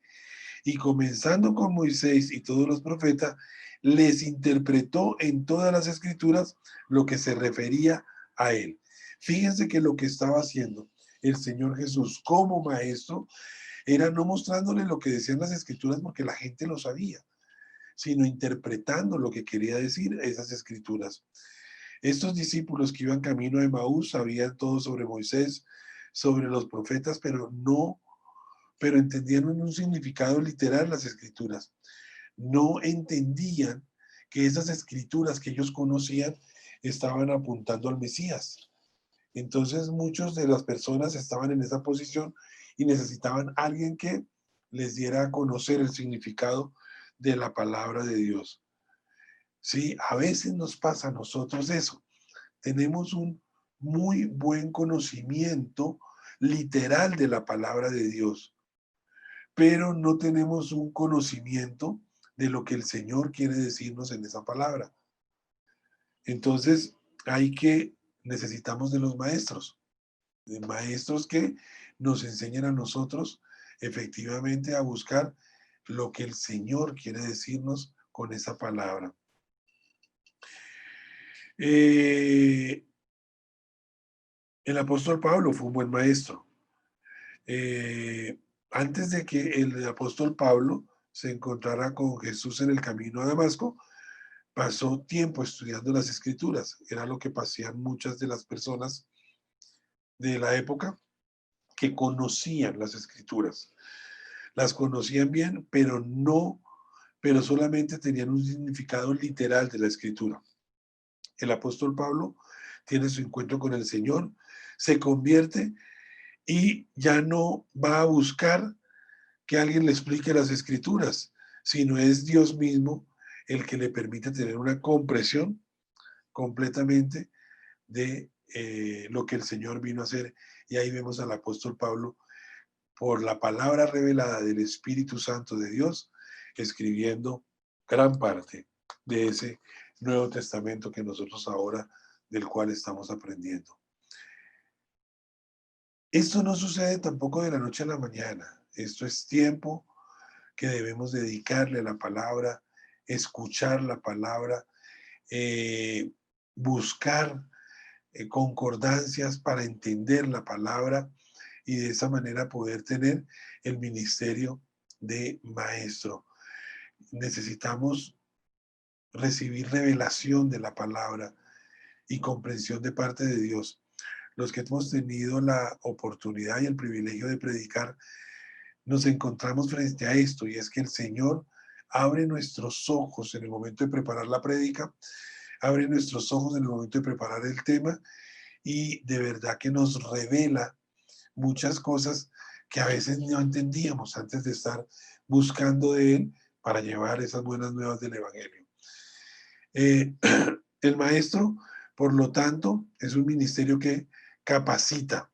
y comenzando con Moisés y todos los profetas, les interpretó en todas las escrituras lo que se refería a él. Fíjense que lo que estaba haciendo el Señor Jesús como maestro era no mostrándole lo que decían las escrituras porque la gente lo sabía, sino interpretando lo que quería decir esas escrituras. Estos discípulos que iban camino a Emaús sabían todo sobre Moisés, sobre los profetas, pero entendían un significado literal las escrituras. No entendían que esas escrituras que ellos conocían estaban apuntando al Mesías. Entonces muchas de las personas estaban en esa posición y necesitaban a alguien que les diera a conocer el significado de la palabra de Dios. Sí, a veces nos pasa a nosotros eso. Tenemos un muy buen conocimiento literal de la palabra de Dios, pero no tenemos un conocimiento de lo que el Señor quiere decirnos en esa palabra. Entonces, necesitamos de los maestros, de maestros que nos enseñen a nosotros efectivamente a buscar lo que el Señor quiere decirnos con esa palabra. El apóstol Pablo fue un buen maestro. Antes de que el apóstol Pablo se encontrara con Jesús en el camino a Damasco, pasó tiempo estudiando las escrituras. Era lo que hacían muchas de las personas de la época que conocían las escrituras. Las conocían bien, pero solamente tenían un significado literal de la escritura. El apóstol Pablo tiene su encuentro con el Señor, se convierte y ya no va a buscar que alguien le explique las escrituras, sino es Dios mismo el que le permite tener una comprensión completamente de lo que el Señor vino a hacer. Y ahí vemos al apóstol Pablo, por la palabra revelada del Espíritu Santo de Dios, escribiendo gran parte de ese Nuevo Testamento que nosotros ahora, del cual estamos aprendiendo. Esto no sucede tampoco de la noche a la mañana. Esto es tiempo que debemos dedicarle a la palabra, escuchar la palabra, eh, buscar concordancias para entender la palabra y de esa manera poder tener el ministerio de maestro. Necesitamos recibir revelación de la palabra y comprensión de parte de Dios. Los que hemos tenido la oportunidad y el privilegio de predicar, nos encontramos frente a esto, y es que el Señor abre nuestros ojos en el momento de preparar la prédica, abre nuestros ojos en el momento de preparar el tema, y de verdad que nos revela muchas cosas que a veces no entendíamos antes de estar buscando de Él para llevar esas buenas nuevas del Evangelio. El maestro, por lo tanto, es un ministerio que capacita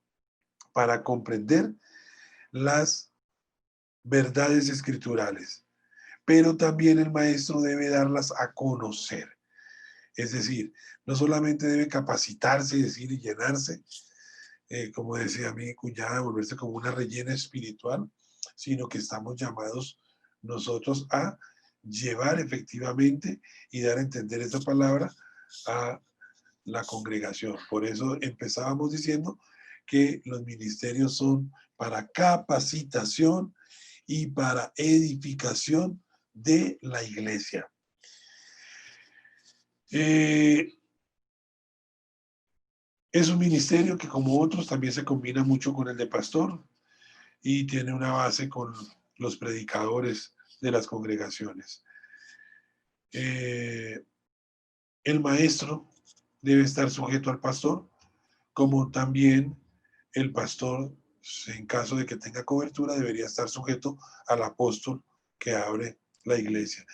para comprender las verdades escriturales, pero también el maestro debe darlas a conocer. Es decir, no solamente debe capacitarse, decir y llenarse, como decía mi cuñada, volverse como una rellena espiritual, sino que estamos llamados nosotros a llevar efectivamente y dar a entender esa palabra a la congregación. Por eso empezábamos diciendo que los ministerios son para capacitación y para edificación de la iglesia. Es un ministerio que, como otros, también se combina mucho con el de pastor y tiene una base con los predicadores de las congregaciones. El maestro debe estar sujeto al pastor, como también el pastor, en caso de que tenga cobertura, debería estar sujeto al apóstol que abre la iglesia.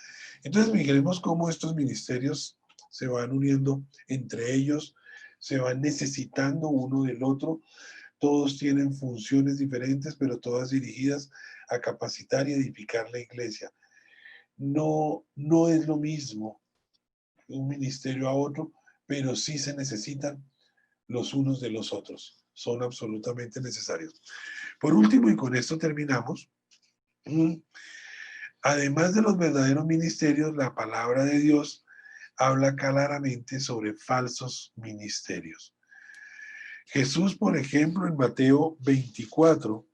Entonces, miremos cómo estos ministerios se van uniendo entre ellos, se van necesitando uno del otro. Todos tienen funciones diferentes, pero todas dirigidas a capacitar y edificar la iglesia. No es lo mismo un ministerio a otro, pero sí se necesitan los unos de los otros. Son absolutamente necesarios. Por último, y con esto terminamos, además de los verdaderos ministerios, la palabra de Dios habla claramente sobre falsos ministerios. Jesús, por ejemplo, en Mateo 24,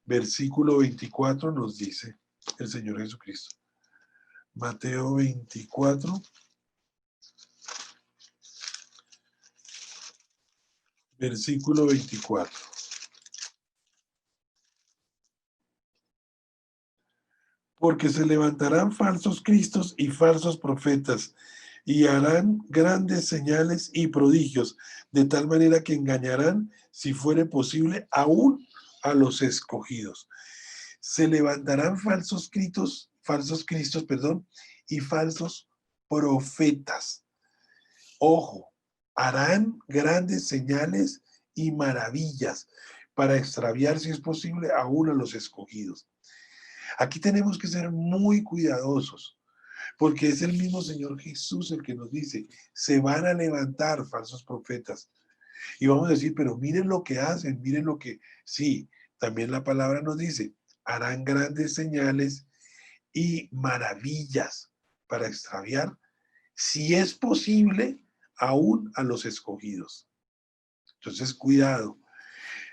versículo 24 nos dice el Señor Jesucristo. Mateo 24, versículo 24. Porque se levantarán falsos cristos y falsos profetas, y harán grandes señales y prodigios, de tal manera que engañarán, si fuere posible, aún a los escogidos. Se levantarán falsos cristos, y falsos profetas. Ojo, harán grandes señales y maravillas para extraviar, si es posible, aún a los escogidos. Aquí tenemos que ser muy cuidadosos, porque es el mismo Señor Jesús el que nos dice, se van a levantar falsos profetas. Y vamos a decir, pero miren lo que hacen, miren lo que... Sí, también la palabra nos dice, harán grandes señales y maravillas para extraviar, si es posible, aún a los escogidos. Entonces, cuidado.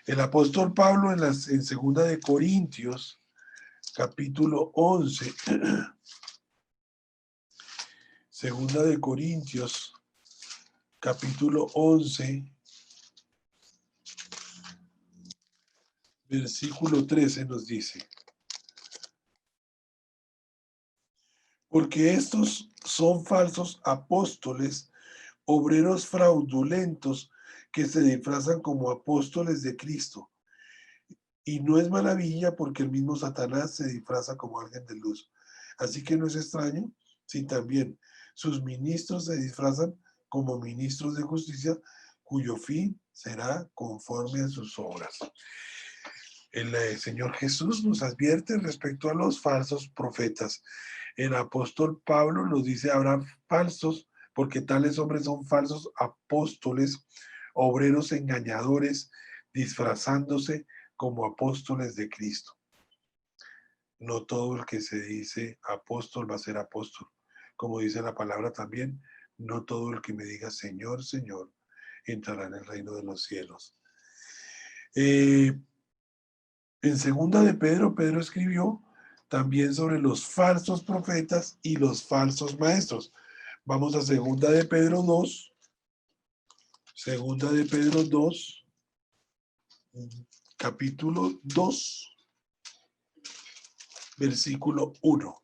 El apóstol Pablo en segunda de Corintios, capítulo 11, segunda de Corintios, capítulo 11, versículo 13 nos dice, porque estos son falsos apóstoles, obreros fraudulentos que se disfrazan como apóstoles de Cristo. Y no es maravilla porque el mismo Satanás se disfraza como ángel de luz. Así que no es extraño si también sus ministros se disfrazan como ministros de justicia, cuyo fin será conforme a sus obras. El Señor Jesús nos advierte respecto a los falsos profetas. El apóstol Pablo nos dice, habrá falsos, porque tales hombres son falsos apóstoles, obreros engañadores, disfrazándose como apóstoles de Cristo. No todo el que se dice apóstol va a ser apóstol. Como dice la palabra también, no todo el que me diga Señor, Señor, entrará en el reino de los cielos. En segunda de Pedro, Pedro escribió también sobre los falsos profetas y los falsos maestros. Vamos a segunda de Pedro 2. Segunda de Pedro 2, capítulo 2, versículo 1.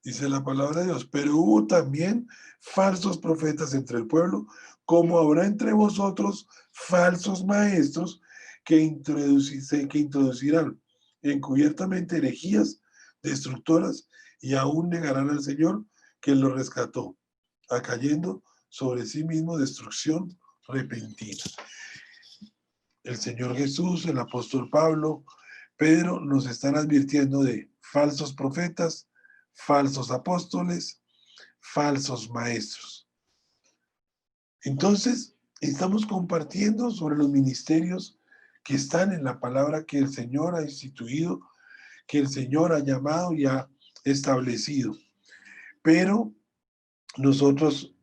Dice la palabra de Dios, pero hubo también falsos profetas entre el pueblo, como habrá entre vosotros falsos maestros que introducirán encubiertamente herejías destructoras y aún negarán al Señor que lo rescató, acayendo sobre sí mismo destrucción repentina. El Señor Jesús, el apóstol Pablo, Pedro nos están advirtiendo de falsos profetas, falsos apóstoles, falsos maestros. Entonces, estamos compartiendo sobre los ministerios que están en la palabra que el Señor ha instituido, que el Señor ha llamado y ha establecido. Pero nosotros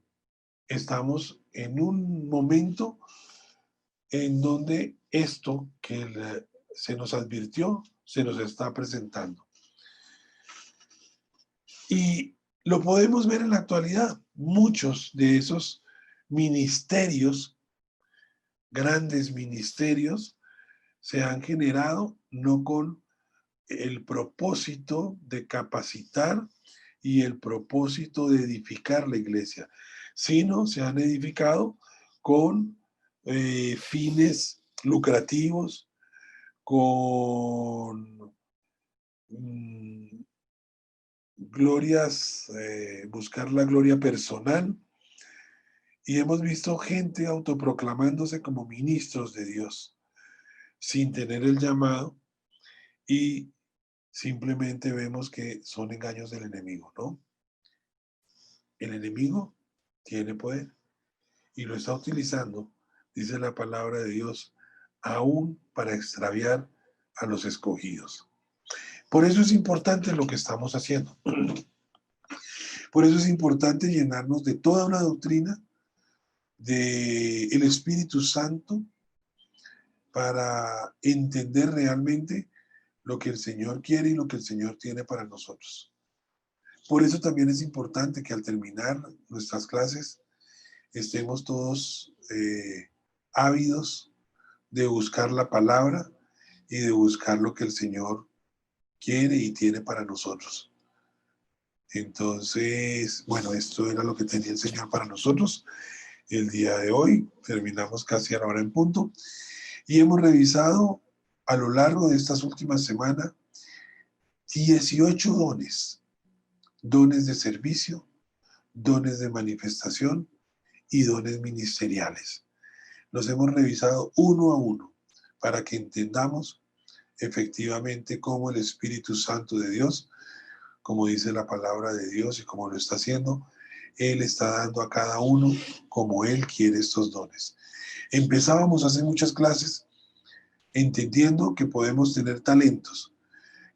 estamos en un momento en donde esto que se nos advirtió se nos está presentando. Y lo podemos ver en la actualidad. Muchos de esos ministerios, grandes ministerios, se han generado no con el propósito de capacitar y el propósito de edificar la iglesia, sino se han edificado con fines lucrativos, con glorias, buscar la gloria personal, y hemos visto gente autoproclamándose como ministros de Dios sin tener el llamado, y simplemente vemos que son engaños del enemigo, ¿no? El enemigo tiene poder y lo está utilizando, dice la palabra de Dios, aún para extraviar a los escogidos. Por eso es importante lo que estamos haciendo. Por eso es importante llenarnos de toda una doctrina del Espíritu Santo para entender realmente lo que el Señor quiere y lo que el Señor tiene para nosotros. Por eso también es importante que al terminar nuestras clases estemos todos ávidos de buscar la palabra y de buscar lo que el Señor quiere y tiene para nosotros. Entonces, bueno, esto era lo que tenía el Señor para nosotros el día de hoy. Terminamos casi a la hora en punto y hemos revisado a lo largo de estas últimas semanas 18 dones, dones de servicio, dones de manifestación y dones ministeriales. Los hemos revisado uno a uno para que entendamos efectivamente cómo el Espíritu Santo de Dios, como dice la palabra de Dios y como lo está haciendo, Él está dando a cada uno como Él quiere estos dones. Empezábamos hace muchas clases entendiendo que podemos tener talentos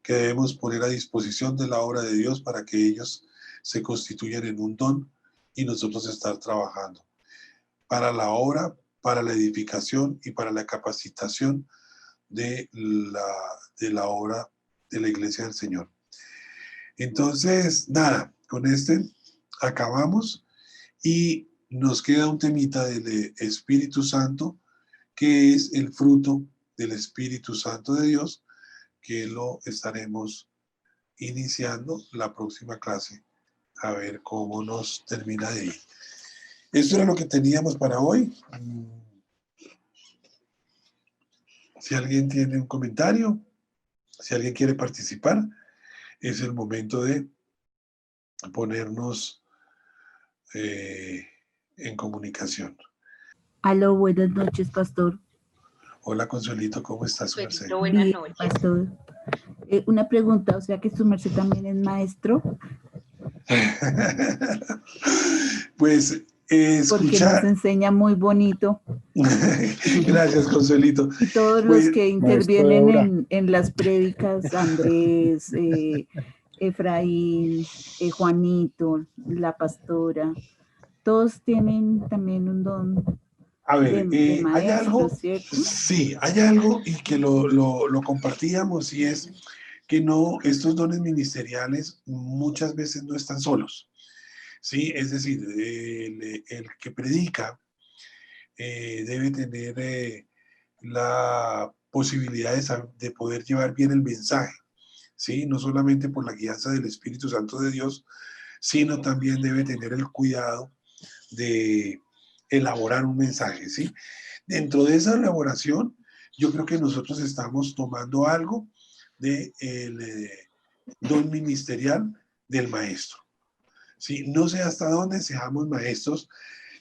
que debemos poner a disposición de la obra de Dios para que ellos se constituyan en un don y nosotros estar trabajando para la obra, para la edificación y para la capacitación de la obra de la Iglesia del Señor. Entonces, nada, con este acabamos y nos queda un temita del Espíritu Santo, que es el fruto del Espíritu Santo de Dios, que lo estaremos iniciando la próxima clase, a ver cómo nos termina de ir. Esto era lo que teníamos para hoy. Si alguien tiene un comentario, si alguien quiere participar, es el momento de ponernos en comunicación. Aló, buenas noches, pastor. Hola, Consuelito, ¿cómo estás, Merced? Buenas noches. Pastor. Una pregunta, o sea que su merced también es maestro. Pues porque nos enseña muy bonito. Gracias, Consuelito. Y todos pues, los que intervienen en las prédicas, Andrés, Efraín, Juanito, la pastora, todos tienen también un don. A ver, de maestro, hay algo, ¿cierto? Sí, hay algo y que lo compartíamos, y es que no, estos dones ministeriales muchas veces no están solos, ¿sí? Es decir, el que predica debe tener la posibilidad de poder llevar bien el mensaje, ¿sí? No solamente por la guianza del Espíritu Santo de Dios, sino también debe tener el cuidado de elaborar un mensaje, ¿sí? Dentro de esa elaboración, yo creo que nosotros estamos tomando algo del don ministerial del maestro, ¿sí? No sé hasta dónde seamos maestros,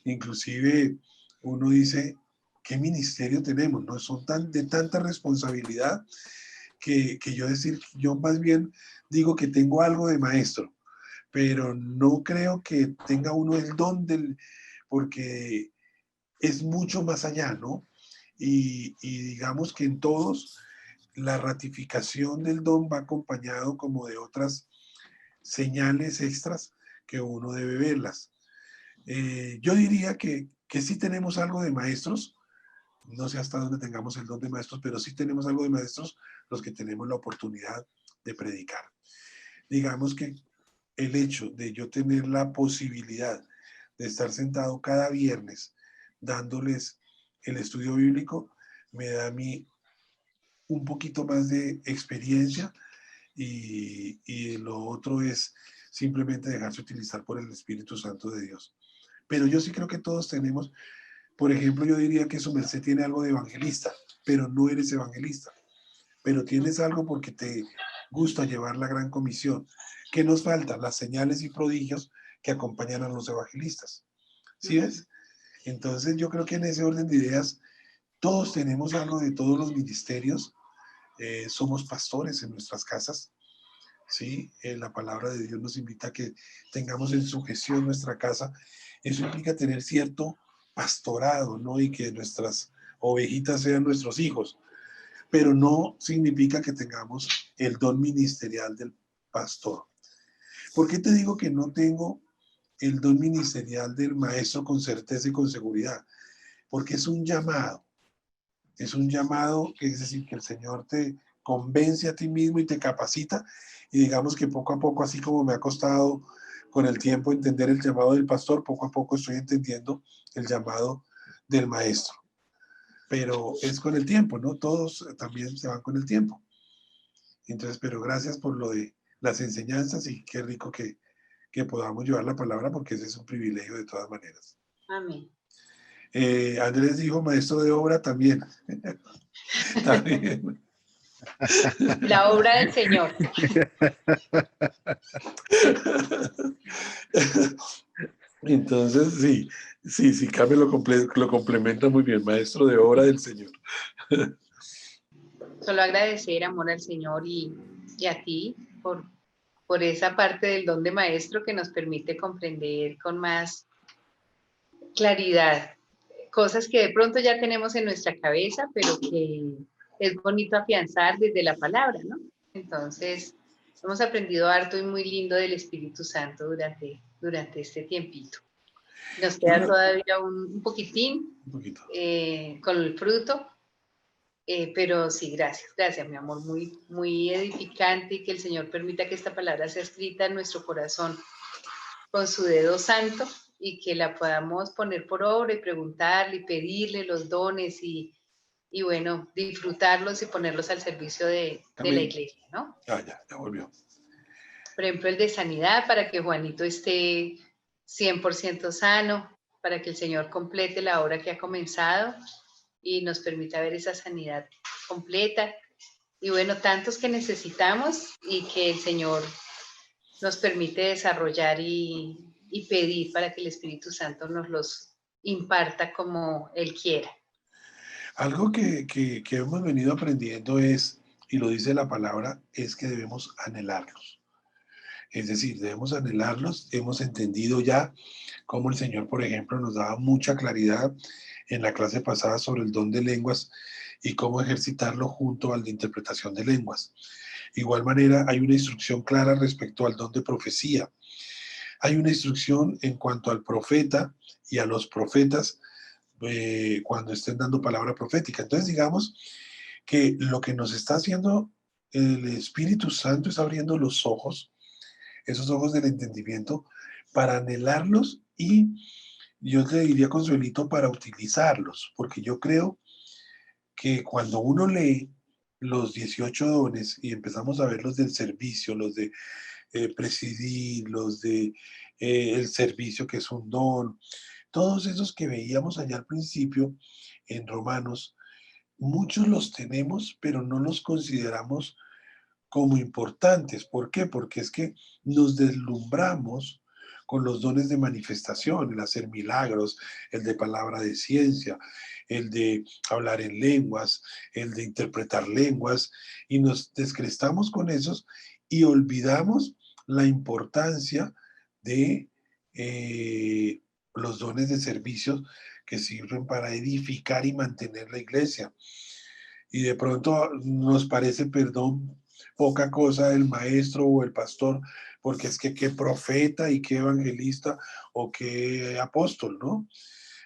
inclusive uno dice, ¿qué ministerio tenemos? ¿No? Son de tanta responsabilidad que yo más bien digo que tengo algo de maestro, pero no creo que tenga uno el don porque es mucho más allá, ¿no? y digamos que en todos la ratificación del don va acompañado como de otras señales extras que uno debe verlas. Yo diría que sí tenemos algo de maestros, no sé hasta dónde tengamos el don de maestros, pero sí tenemos algo de maestros los que tenemos la oportunidad de predicar. Digamos que el hecho de yo tener la posibilidad de estar sentado cada viernes dándoles el estudio bíblico, me da a mí un poquito más de experiencia y lo otro es simplemente dejarse utilizar por el Espíritu Santo de Dios. Pero yo sí creo que todos tenemos, por ejemplo, yo diría que su merced tiene algo de evangelista, pero no eres evangelista, pero tienes algo porque te gusta llevar la gran comisión. ¿Qué nos falta? Las señales y prodigios que acompañan a los evangelistas. ¿Sí ves? Entonces yo creo que en ese orden de ideas todos tenemos algo de todos los ministerios. Somos pastores en nuestras casas. ¿Sí? La palabra de Dios nos invita a que tengamos en sujeción nuestra casa. Eso implica tener cierto pastorado, ¿no? Y que nuestras ovejitas sean nuestros hijos, pero no significa que tengamos el don ministerial del pastor. ¿Por qué te digo que no tengo el don ministerial del maestro con certeza y con seguridad? Porque es un llamado, que es decir, que el Señor te convence a ti mismo y te capacita, y digamos que poco a poco, así como me ha costado con el tiempo entender el llamado del pastor, poco a poco estoy entendiendo el llamado del maestro. Pero es con el tiempo, ¿no? Todos también se van con el tiempo. Entonces, pero gracias por lo de las enseñanzas y qué rico que podamos llevar la palabra porque ese es un privilegio de todas maneras. Amén. Andrés dijo maestro de obra también. También. La obra del Señor. Entonces, sí, Carmen lo complementa muy bien, maestro de obra del Señor. Solo agradecer, amor, al Señor y a ti por esa parte del don de maestro que nos permite comprender con más claridad cosas que de pronto ya tenemos en nuestra cabeza, pero que es bonito afianzar desde la palabra, ¿no? Entonces, hemos aprendido harto y muy lindo del Espíritu Santo durante este tiempito. Nos queda todavía un poquitín Un poquito. Con el fruto, pero sí, gracias, mi amor, muy, muy edificante, y que el Señor permita que esta palabra sea escrita en nuestro corazón con su dedo santo y que la podamos poner por obra y preguntarle y pedirle los dones y bueno, disfrutarlos y ponerlos al servicio de la iglesia, ¿no? Ya volvió. Por ejemplo, el de sanidad, para que Juanito esté 100% sano, para que el Señor complete la obra que ha comenzado y nos permita ver esa sanidad completa. Y bueno, tantos que necesitamos y que el Señor nos permite desarrollar y pedir para que el Espíritu Santo nos los imparta como Él quiera. Algo que hemos venido aprendiendo es, y lo dice la palabra, es que debemos anhelarlos. Es decir, debemos anhelarlos. Hemos entendido ya cómo el Señor, por ejemplo, nos daba mucha claridad en la clase pasada sobre el don de lenguas y cómo ejercitarlo junto al de interpretación de lenguas. De igual manera, hay una instrucción clara respecto al don de profecía. Hay una instrucción en cuanto al profeta y a los profetas cuando estén dando palabra profética. Entonces, digamos que lo que nos está haciendo el Espíritu Santo es abriendo los ojos, esos ojos del entendimiento, para anhelarlos y yo te diría, Consuelito, para utilizarlos, porque yo creo que cuando uno lee los 18 dones y empezamos a ver los del servicio, los de presidir, los de el servicio que es un don, todos esos que veíamos allá al principio en Romanos, muchos los tenemos, pero no los consideramos como importantes. ¿Por qué? Porque es que nos deslumbramos con los dones de manifestación, el hacer milagros, el de palabra de ciencia, el de hablar en lenguas, el de interpretar lenguas, y nos descrestamos con esos y olvidamos la importancia de los dones de servicios que sirven para edificar y mantener la iglesia. Y de pronto nos parece, perdón, poca cosa el maestro o el pastor, porque es que qué profeta y qué evangelista o qué apóstol, ¿no?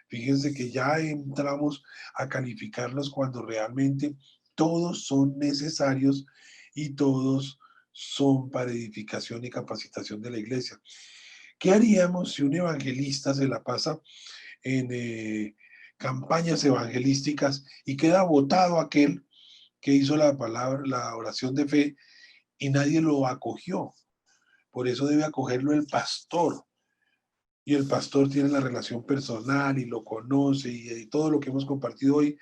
Fíjense que ya entramos a calificarlos cuando realmente todos son necesarios y todos son para edificación y capacitación de la iglesia. ¿Qué haríamos si un evangelista se la pasa en campañas evangelísticas y queda votado aquel que hizo la palabra, la oración de fe y nadie lo acogió? Por eso debe acogerlo el pastor. Y el pastor tiene la relación personal y lo conoce y todo lo que hemos compartido hoy.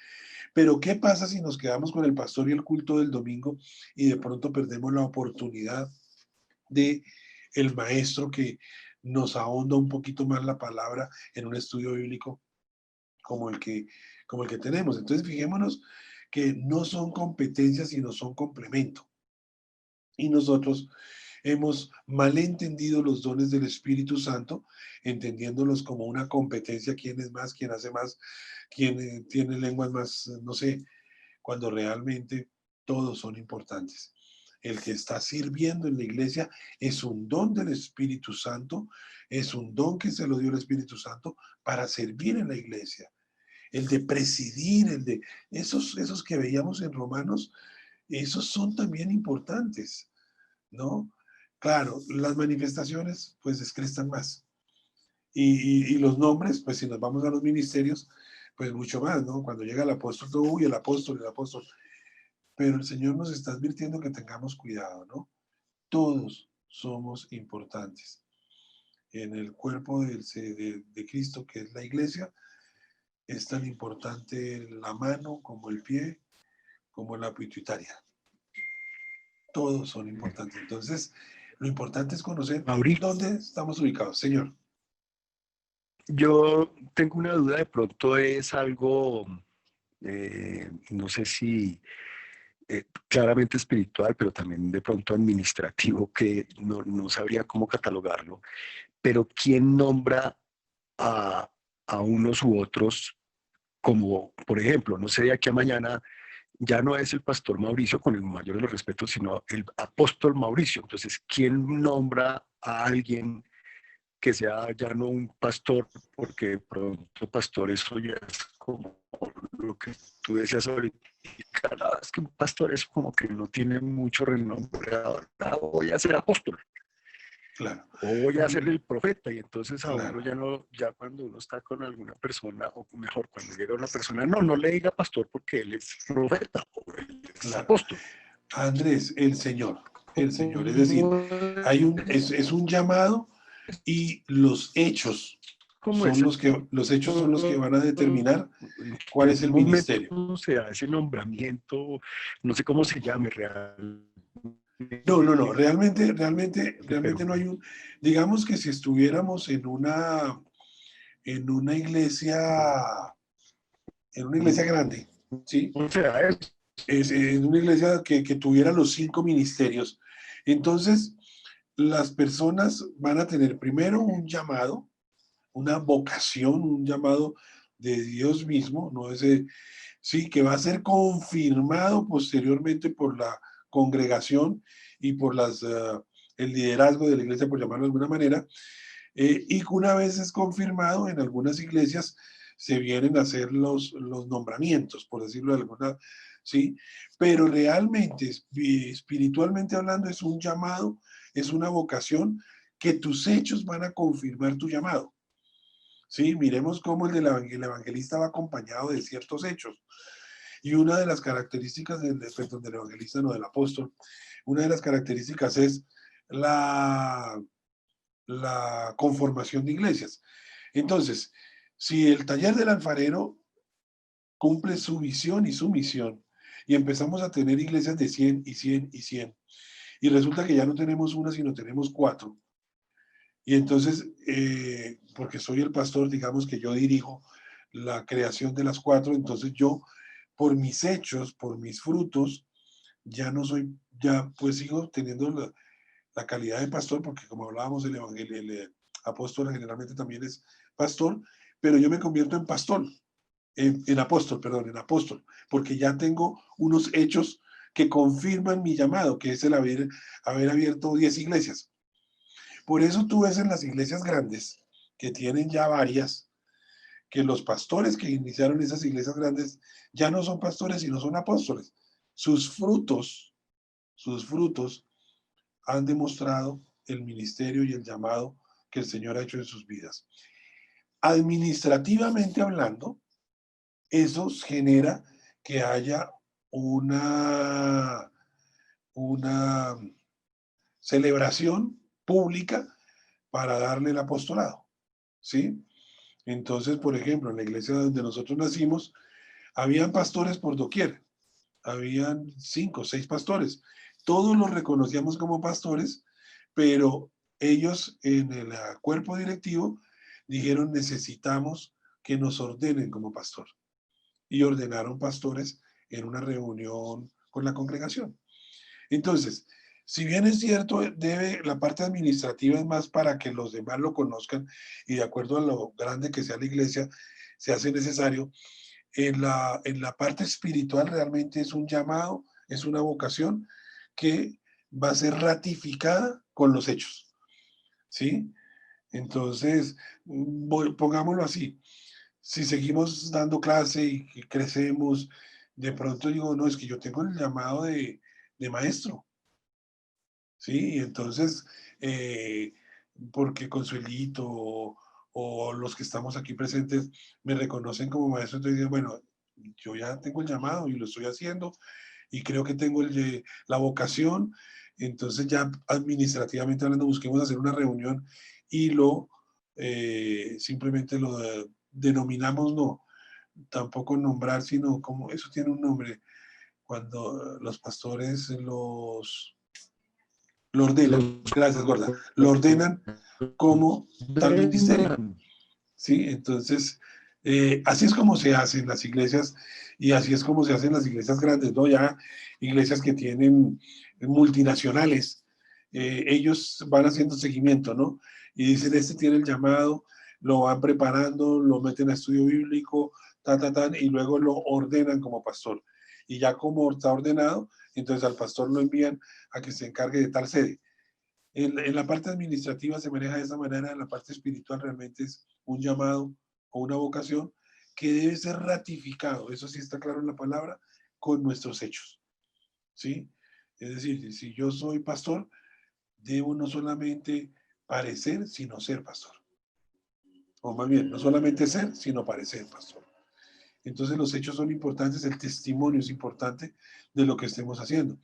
Pero ¿qué pasa si nos quedamos con el pastor y el culto del domingo y de pronto perdemos la oportunidad de el maestro que nos ahonda un poquito más la palabra en un estudio bíblico como como el que tenemos? Entonces fijémonos que no son competencias, sino son complemento. Y nosotros hemos malentendido los dones del Espíritu Santo, entendiéndolos como una competencia, quién es más, quién hace más, quién tiene lenguas más, no sé, cuando realmente todos son importantes. El que está sirviendo en la iglesia es un don del Espíritu Santo, es un don que se lo dio el Espíritu Santo para servir en la iglesia. El de presidir, el de esos que veíamos en Romanos, esos son también importantes, ¿no? Claro, las manifestaciones pues descrestan más. Y los nombres, pues si nos vamos a los ministerios, pues mucho más, ¿no? Cuando llega el apóstol, todo, uy, el apóstol. Pero el Señor nos está advirtiendo que tengamos cuidado, ¿no? Todos somos importantes. En el cuerpo de Cristo, que es la iglesia, es tan importante la mano como el pie, como la pituitaria. Todos son importantes. Entonces, lo importante es conocer Mauricio, dónde estamos ubicados. Señor. yo tengo una duda, de pronto es algo, no sé si claramente espiritual, pero también de pronto administrativo, que no sabría cómo catalogarlo, pero ¿quién nombra a, a unos u otros como, por ejemplo, no sé, de aquí a mañana ya no es el pastor Mauricio con el mayor de los respetos, sino el apóstol Mauricio? Entonces, ¿quién nombra a alguien que sea ya no un pastor? Porque de pronto pastor, eso ya es como lo que tú decías ahorita, es que un pastor es como que no tiene mucho renombre. Ahora voy a ser apóstol Claro, o voy a ser el profeta, y entonces a uno claro, ya no, ya cuando uno está con alguna persona, o mejor, cuando llega una persona, no le diga pastor porque él es profeta o él es claro. apóstol. Andrés, el Señor. Es decir, ¿Cómo es un llamado y los hechos son es? los hechos son los que van a determinar ¿En cuál qué es el momento ministerio. se da ese nombramiento? No sé cómo se llame realmente, No, realmente pero no hay digamos que si estuviéramos en una iglesia grande, ¿sí? ¿cómo se da eso? Es en una iglesia que tuviera los 5 ministerios. Entonces, las personas van a tener primero un llamado, una vocación, un llamado de Dios mismo, no ese, sí, que va a ser confirmado posteriormente por la congregación y por el liderazgo de la iglesia, por llamarlo de alguna manera, y que una vez es confirmado, en algunas iglesias se vienen a hacer los nombramientos, por decirlo de alguna, ¿sí? Pero realmente, espiritualmente hablando, es un llamado, es una vocación que tus hechos van a confirmar tu llamado. Sí, miremos cómo el evangelista va acompañado de ciertos hechos. Y una de las características del evangelista, no del apóstol, una de las características es la, la conformación de iglesias. Entonces, si el taller del alfarero cumple su visión y su misión, y empezamos a tener iglesias de 100 y 100 y 100, y resulta que ya no tenemos una, sino tenemos 4, y entonces, porque soy el pastor, digamos que yo dirijo la creación de las 4, entonces yo, por mis hechos, por mis frutos, ya no soy, ya pues sigo teniendo la calidad de pastor, porque como hablábamos, el evangelio, el apóstol generalmente también es pastor, pero yo me convierto en pastor, en apóstol, perdón, en apóstol, porque ya tengo unos hechos que confirman mi llamado, que es el haber abierto 10 iglesias. Por eso tú ves en las iglesias grandes, que tienen ya varias, que los pastores que iniciaron esas iglesias grandes ya no son pastores, sino son apóstoles. Sus frutos han demostrado el ministerio y el llamado que el Señor ha hecho en sus vidas. Administrativamente hablando, eso genera que haya una celebración pública para darle el apostolado, ¿sí? Entonces, por ejemplo, en la iglesia donde nosotros nacimos, habían pastores por doquier, habían 5 o 6 pastores. Todos los reconocíamos como pastores, pero ellos en el cuerpo directivo dijeron, necesitamos que nos ordenen como pastor. Y ordenaron pastores en una reunión con la congregación. Entonces, si bien es cierto, la parte administrativa es más para que los demás lo conozcan y de acuerdo a lo grande que sea la iglesia, se hace necesario. En la parte espiritual realmente es un llamado, es una vocación que va a ser ratificada con los hechos, ¿sí? Entonces, pongámoslo así, si seguimos dando clase y crecemos, de pronto digo, no, es que yo tengo el llamado de maestro, ¿sí? Y entonces, porque Consuelito o los que estamos aquí presentes me reconocen como maestro, entonces digo, bueno, yo ya tengo el llamado y lo estoy haciendo y creo que tengo la vocación, entonces ya administrativamente hablando busquemos hacer una reunión y simplemente lo denominamos, no, tampoco nombrar, sino como, eso tiene un nombre, cuando los pastores lo ordenan, gracias gorda, lo ordenan como tal ministerio, ¿sí? Entonces, así es como se hacen las iglesias y así es como se hacen las iglesias grandes, ¿no? Ya iglesias que tienen multinacionales, ellos van haciendo seguimiento, ¿no? Y dicen, este tiene el llamado, lo van preparando, lo meten a estudio bíblico, y luego lo ordenan como pastor. Y ya como está ordenado, entonces al pastor lo envían a que se encargue de tal sede. En la parte administrativa se maneja de esa manera, en la parte espiritual realmente es un llamado o una vocación que debe ser ratificado, eso sí está claro en la palabra, con nuestros hechos, ¿sí? Es decir, si yo soy pastor, debo no solamente parecer, sino ser pastor. O más bien, no solamente ser, sino parecer pastor. Entonces los hechos son importantes, el testimonio es importante de lo que estemos haciendo.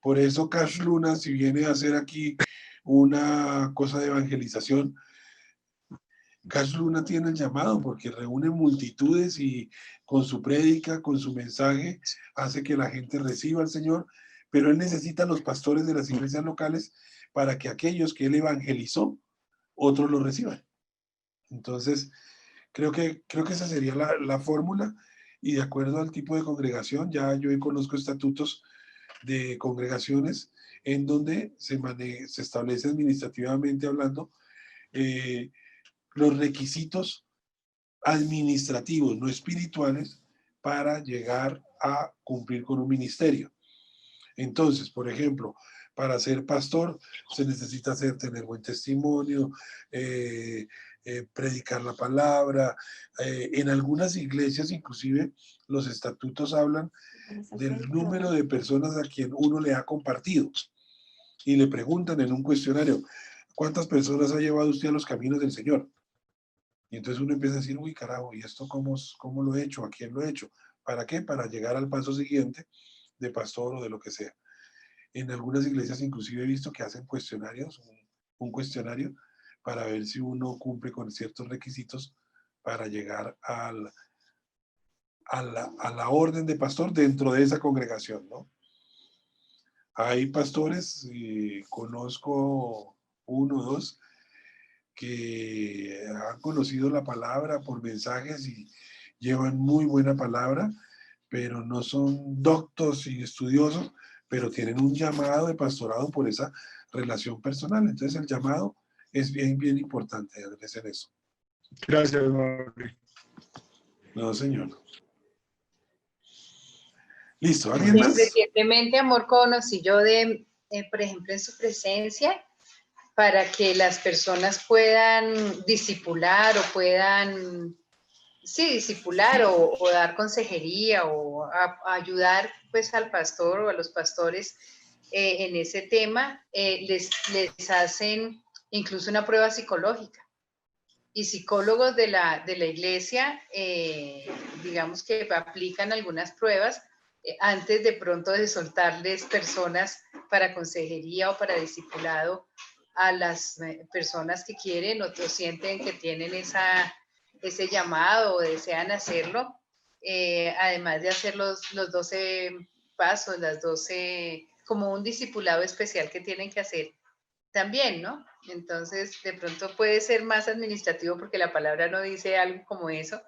Por eso Cash Luna, si viene a hacer aquí una cosa de evangelización, Cash Luna tiene el llamado porque reúne multitudes y con su prédica, con su mensaje, hace que la gente reciba al Señor, pero él necesita a los pastores de las iglesias locales para que aquellos que él evangelizó, otros lo reciban. Entonces, creo que esa sería la fórmula y de acuerdo al tipo de congregación, ya yo conozco estatutos de congregaciones en donde se establece administrativamente hablando los requisitos administrativos, no espirituales, para llegar a cumplir con un ministerio. Entonces, por ejemplo, para ser pastor se necesita tener buen testimonio, predicar la palabra. En algunas iglesias, inclusive, los estatutos hablan del número de personas a quien uno le ha compartido. Y le preguntan en un cuestionario, ¿cuántas personas ha llevado usted a los caminos del Señor? Y entonces uno empieza a decir, uy, carajo, ¿y esto cómo lo he hecho? ¿A quién lo he hecho? ¿Para qué? Para llegar al paso siguiente de pastor o de lo que sea. En algunas iglesias inclusive he visto que hacen cuestionarios, un cuestionario para ver si uno cumple con ciertos requisitos para llegar a la orden de pastor dentro de esa congregación, ¿no? Hay pastores, conozco uno o dos, que han conocido la palabra por mensajes y llevan muy buena palabra, pero no son doctos y estudiosos, pero tienen un llamado de pastorado por esa relación personal. Entonces el llamado es bien, bien importante, Andrés, en eso. Gracias, Mauri. No, señor. Listo, ¿alguien más? Recientemente, amor, conocí yo por ejemplo, en su presencia, para que las personas puedan discipular o puedan, sí, discipular o dar consejería o ayudar pues al pastor o a los pastores en ese tema, les hacen incluso una prueba psicológica. Y psicólogos de la iglesia, digamos que aplican algunas pruebas antes de pronto de soltarles personas para consejería o para discipulado a las personas que quieren o sienten que tienen ese llamado o desean hacerlo, además de hacer los 12 pasos, las 12, como un discipulado especial que tienen que hacer también, ¿no? Entonces, de pronto puede ser más administrativo porque la palabra no dice algo como eso,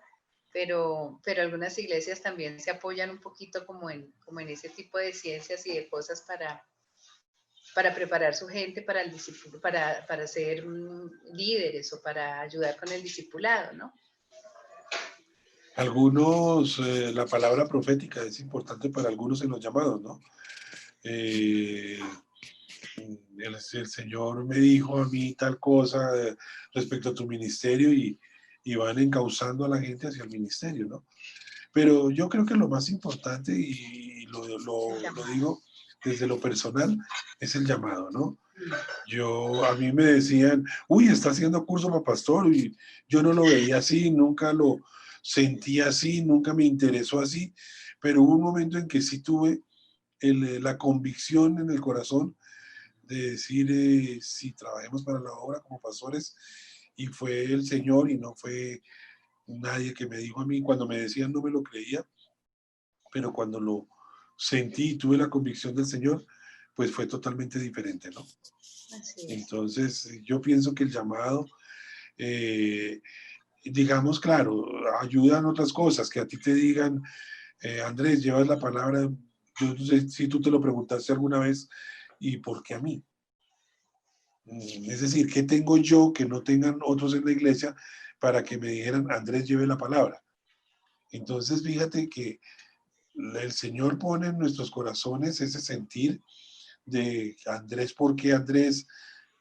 pero algunas iglesias también se apoyan un poquito como en ese tipo de ciencias y de cosas para preparar su gente para el discípulo, para ser líderes o para ayudar con el discipulado, ¿no? Algunos, la palabra profética es importante para algunos en los llamados, ¿no? El Señor me dijo a mí tal cosa respecto a tu ministerio y van encauzando a la gente hacia el ministerio, ¿no? Pero yo creo que lo más importante, y lo digo desde lo personal, es el llamado, ¿no? A mí me decían, uy, está haciendo curso para pastor, y yo no lo veía así, nunca lo sentí así, nunca me interesó así, pero hubo un momento en que sí tuve la convicción en el corazón de decir, sí, trabajemos para la obra como pastores, y fue el Señor y no fue nadie que me dijo a mí. Cuando me decían no me lo creía, pero cuando lo sentí y tuve la convicción del Señor, pues fue totalmente diferente, ¿no? Entonces, yo pienso que el llamado, digamos, claro, ayudan otras cosas, que a ti te digan, Andrés, llevas la palabra, yo no sé si tú te lo preguntaste alguna vez, ¿y por qué a mí? Es decir, ¿qué tengo yo que no tengan otros en la iglesia para que me dijeran, Andrés, lleve la palabra? Entonces, fíjate que el Señor pone en nuestros corazones ese sentir de Andrés, ¿por qué Andrés?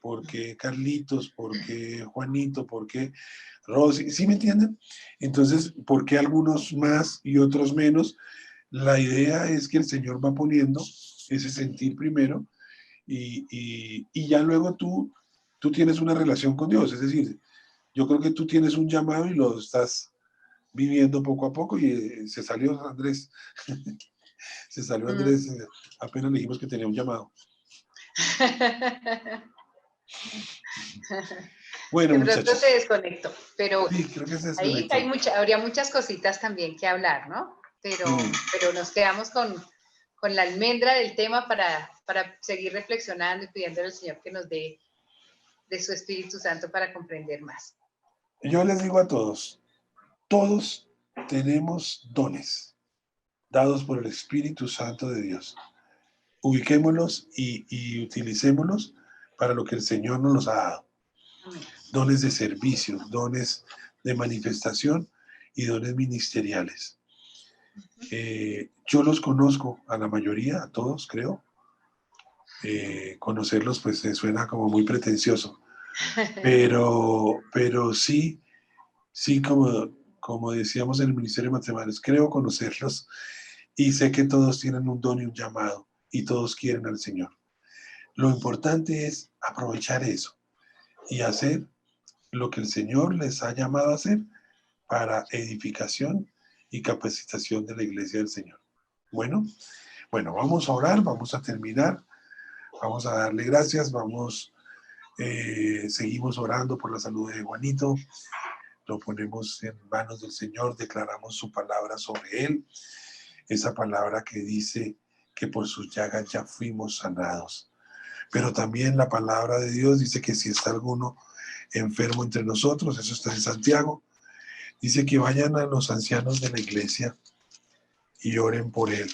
¿Por qué Carlitos? ¿Por qué Juanito? ¿Por qué Rosy? ¿Sí me entienden? Entonces, ¿por qué algunos más y otros menos? La idea es que el Señor va poniendo ese sentir primero y ya luego tú tienes una relación con Dios. Es decir, yo creo que tú tienes un llamado y lo estás viviendo poco a poco y se salió Andrés. Se salió Andrés, apenas le dijimos que tenía un llamado. Bueno, de muchachos. pronto se desconectó, pero sí, creo que se ahí desconectó. habría muchas cositas también que hablar, ¿no? Pero nos quedamos con la almendra del tema para seguir reflexionando y pidiéndole al Señor que nos dé de su Espíritu Santo para comprender más. Yo les digo a todos tenemos dones dados por el Espíritu Santo de Dios. Ubiquémoslos y utilicémoslos para lo que el Señor nos los ha dado. Amén. Dones de servicio, dones de manifestación y dones ministeriales. Yo los conozco a la mayoría, a todos creo. Conocerlos pues suena como muy pretencioso, pero sí como decíamos en el Ministerio de Matrimonios, creo conocerlos y sé que todos tienen un don y un llamado y todos quieren al Señor. Lo importante es aprovechar eso y hacer lo que el Señor les ha llamado a hacer para edificación y capacitación de la iglesia del Señor. Bueno, vamos a orar, vamos a terminar, vamos a darle gracias, seguimos orando por la salud de Juanito, lo ponemos en manos del Señor, declaramos su palabra sobre él, esa palabra que dice que por sus llagas ya fuimos sanados. Pero también la palabra de Dios dice que si está alguno enfermo entre nosotros, eso está en Santiago, dice que vayan a los ancianos de la iglesia y oren por él.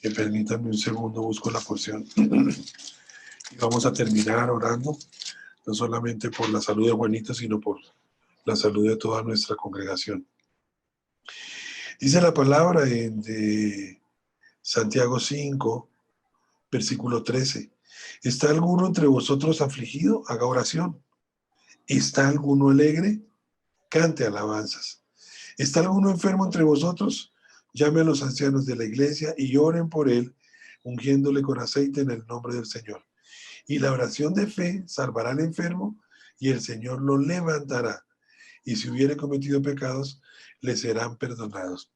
Que permítanme un segundo, busco la porción. Y vamos a terminar orando, no solamente por la salud de Juanito, sino por la salud de toda nuestra congregación. Dice la palabra de Santiago 5, versículo 13. ¿Está alguno entre vosotros afligido? Haga oración. ¿Está alguno alegre? Cante alabanzas. ¿Está alguno enfermo entre vosotros? Llame a los ancianos de la iglesia y oren por él, ungiéndole con aceite en el nombre del Señor. Y la oración de fe salvará al enfermo y el Señor lo levantará. Y si hubiere cometido pecados, le serán perdonados.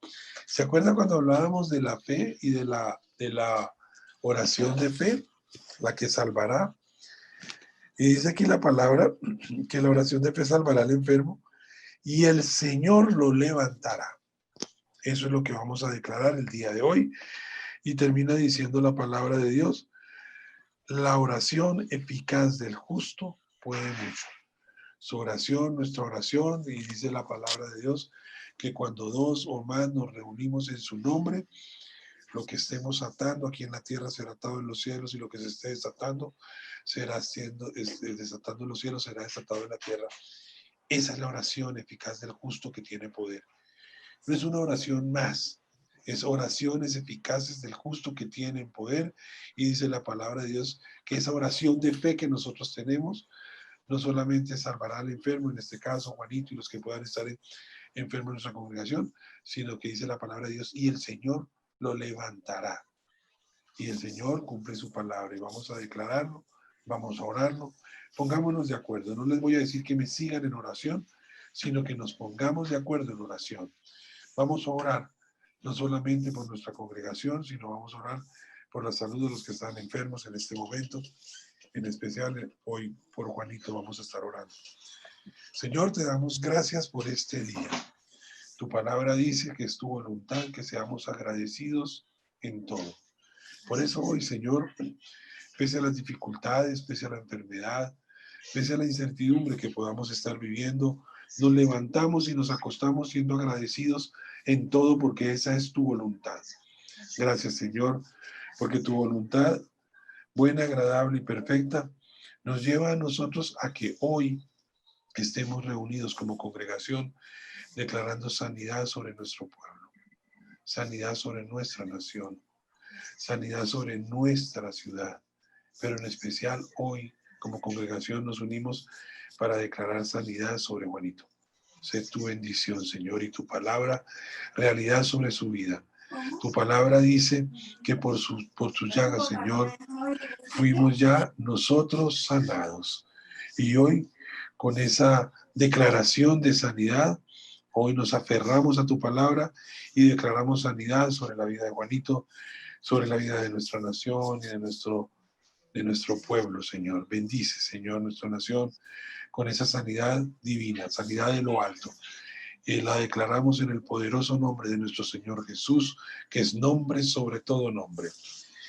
¿Se acuerdan cuando hablábamos de la fe y de la oración de fe, la que salvará? Y dice aquí la palabra que la oración de fe salvará al enfermo y el Señor lo levantará. Eso es lo que vamos a declarar el día de hoy. Y termina diciendo la palabra de Dios: la oración eficaz del justo puede mucho. Su oración, nuestra oración, y dice la palabra de Dios que cuando dos o más nos reunimos en su nombre, lo que estemos atando aquí en la tierra será atado en los cielos, y lo que se esté desatando será desatando en los cielos, será desatado en la tierra. Esa es la oración eficaz del justo que tiene poder. No es una oración más, es oraciones eficaces del justo que tienen poder. Y dice la palabra de Dios que esa oración de fe que nosotros tenemos no solamente salvará al enfermo, en este caso Juanito y los que puedan estar enfermos en nuestra congregación, sino que dice la palabra de Dios, y el Señor lo levantará. Y el Señor cumple su palabra, y vamos a declararlo, vamos a orarlo. Pongámonos de acuerdo. No les voy a decir que me sigan en oración, sino que nos pongamos de acuerdo en oración. Vamos a orar no solamente por nuestra congregación, sino vamos a orar por la salud de los que están enfermos en este momento. En especial hoy por Juanito vamos a estar orando. Señor, te damos gracias por este día. Tu palabra dice que es tu voluntad que seamos agradecidos en todo. Por eso hoy, Señor, pese a las dificultades, pese a la enfermedad, pese a la incertidumbre que podamos estar viviendo, nos levantamos y nos acostamos siendo agradecidos en todo, porque esa es tu voluntad. Gracias, Señor, porque tu voluntad, buena, agradable y perfecta, nos lleva a nosotros a que hoy estemos reunidos como congregación declarando sanidad sobre nuestro pueblo, sanidad sobre nuestra nación, sanidad sobre nuestra ciudad, pero en especial hoy como congregación nos unimos para declarar sanidad sobre Juanito. Sé tu bendición, Señor, y tu palabra realidad sobre su vida. Tu palabra dice que por sus llagas, Señor, fuimos ya nosotros sanados. Y hoy, con esa declaración de sanidad, hoy nos aferramos a tu palabra y declaramos sanidad sobre la vida de Juanito, sobre la vida de nuestra nación y de nuestro pueblo, Señor. Bendice, Señor, nuestra nación con esa sanidad divina, sanidad de lo alto. La declaramos en el poderoso nombre de nuestro Señor Jesús, que es nombre sobre todo nombre.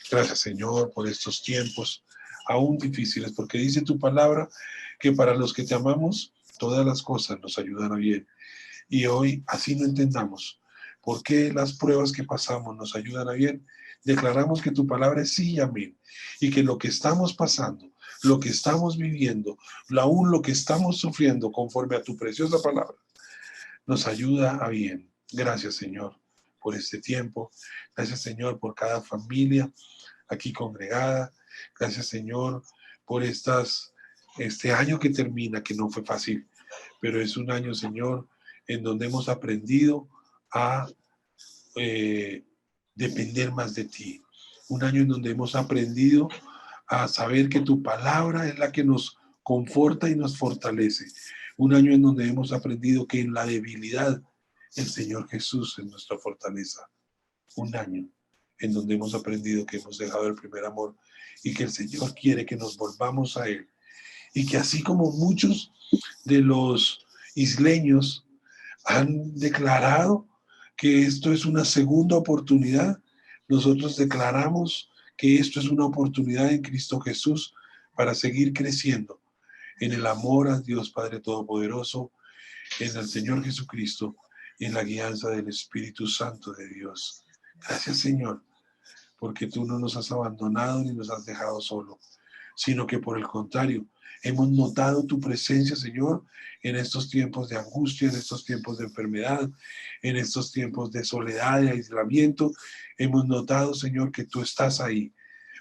Gracias, Señor, por estos tiempos aún difíciles, porque dice tu palabra que para los que te amamos, todas las cosas nos ayudan a bien. Y hoy, así no entendamos por qué las pruebas que pasamos nos ayudan a bien, declaramos que tu palabra es sí y amén, y que lo que estamos pasando, lo que estamos viviendo, aún lo que estamos sufriendo, conforme a tu preciosa palabra, nos ayuda a bien. Gracias, Señor, por este tiempo. Gracias, Señor, por cada familia aquí congregada. Gracias, Señor, por este año que termina, que no fue fácil, pero es un año, Señor, en donde hemos aprendido a depender más de ti. Un año en donde hemos aprendido a saber que tu palabra es la que nos conforta y nos fortalece. Un año en donde hemos aprendido que en la debilidad el Señor Jesús es nuestra fortaleza. Un año en donde hemos aprendido que hemos dejado el primer amor y que el Señor quiere que nos volvamos a Él. Y que así como muchos de los isleños han declarado que esto es una segunda oportunidad, nosotros declaramos que esto es una oportunidad en Cristo Jesús para seguir creciendo en el amor a Dios Padre Todopoderoso, en el Señor Jesucristo y en la guianza del Espíritu Santo de Dios. Gracias, Señor, porque tú no nos has abandonado ni nos has dejado solo. sino que por el contrario, hemos notado tu presencia, Señor, en estos tiempos de angustia, en estos tiempos de enfermedad, en estos tiempos de soledad, de aislamiento. Hemos notado, Señor, que tú estás ahí.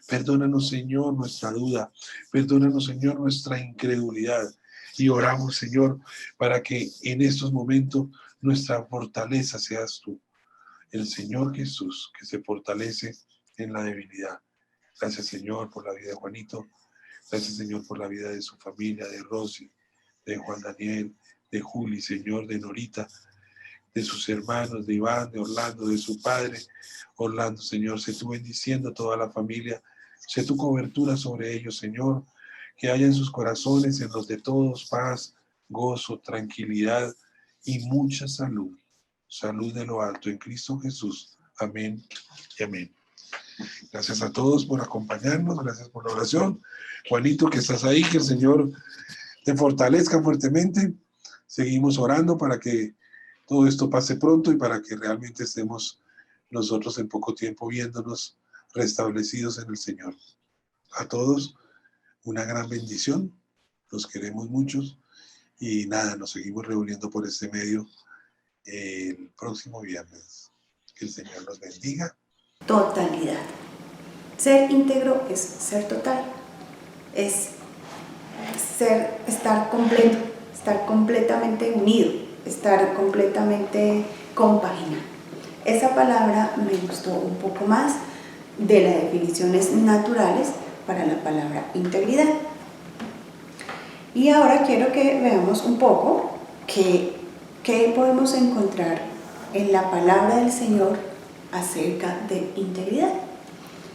Perdónanos, Señor, nuestra duda. Perdónanos, Señor, nuestra incredulidad. Y oramos, Señor, para que en estos momentos nuestra fortaleza seas tú. El Señor Jesús, que se fortalece en la debilidad. Gracias, Señor, por la vida de Juanito. Gracias, Señor, por la vida de su familia, de Rosy, de Juan Daniel, de Juli, Señor, de Norita, de sus hermanos, de Iván, de Orlando, de su padre. Orlando, Señor, sé tú bendiciendo a toda la familia. Sé tu cobertura sobre ellos, Señor. Que haya en sus corazones, en los de todos, paz, gozo, tranquilidad y mucha salud. Salud de lo alto en Cristo Jesús. Amén y amén. Gracias a todos por acompañarnos. Gracias por la oración. Juanito, que estás ahí, que el Señor te fortalezca fuertemente. Seguimos orando para que todo esto pase pronto y para que realmente estemos nosotros en poco tiempo viéndonos restablecidos en el Señor. A todos, una gran bendición. Los queremos muchos. Y nada, nos seguimos reuniendo por este medio el próximo viernes. Que el Señor los bendiga. Totalidad. Ser íntegro es ser total. Es estar completo, estar completamente unido, estar completamente compaginado. Esa palabra me gustó un poco más de las definiciones naturales para la palabra integridad. Y ahora quiero que veamos un poco qué podemos encontrar en la palabra del Señor acerca de integridad.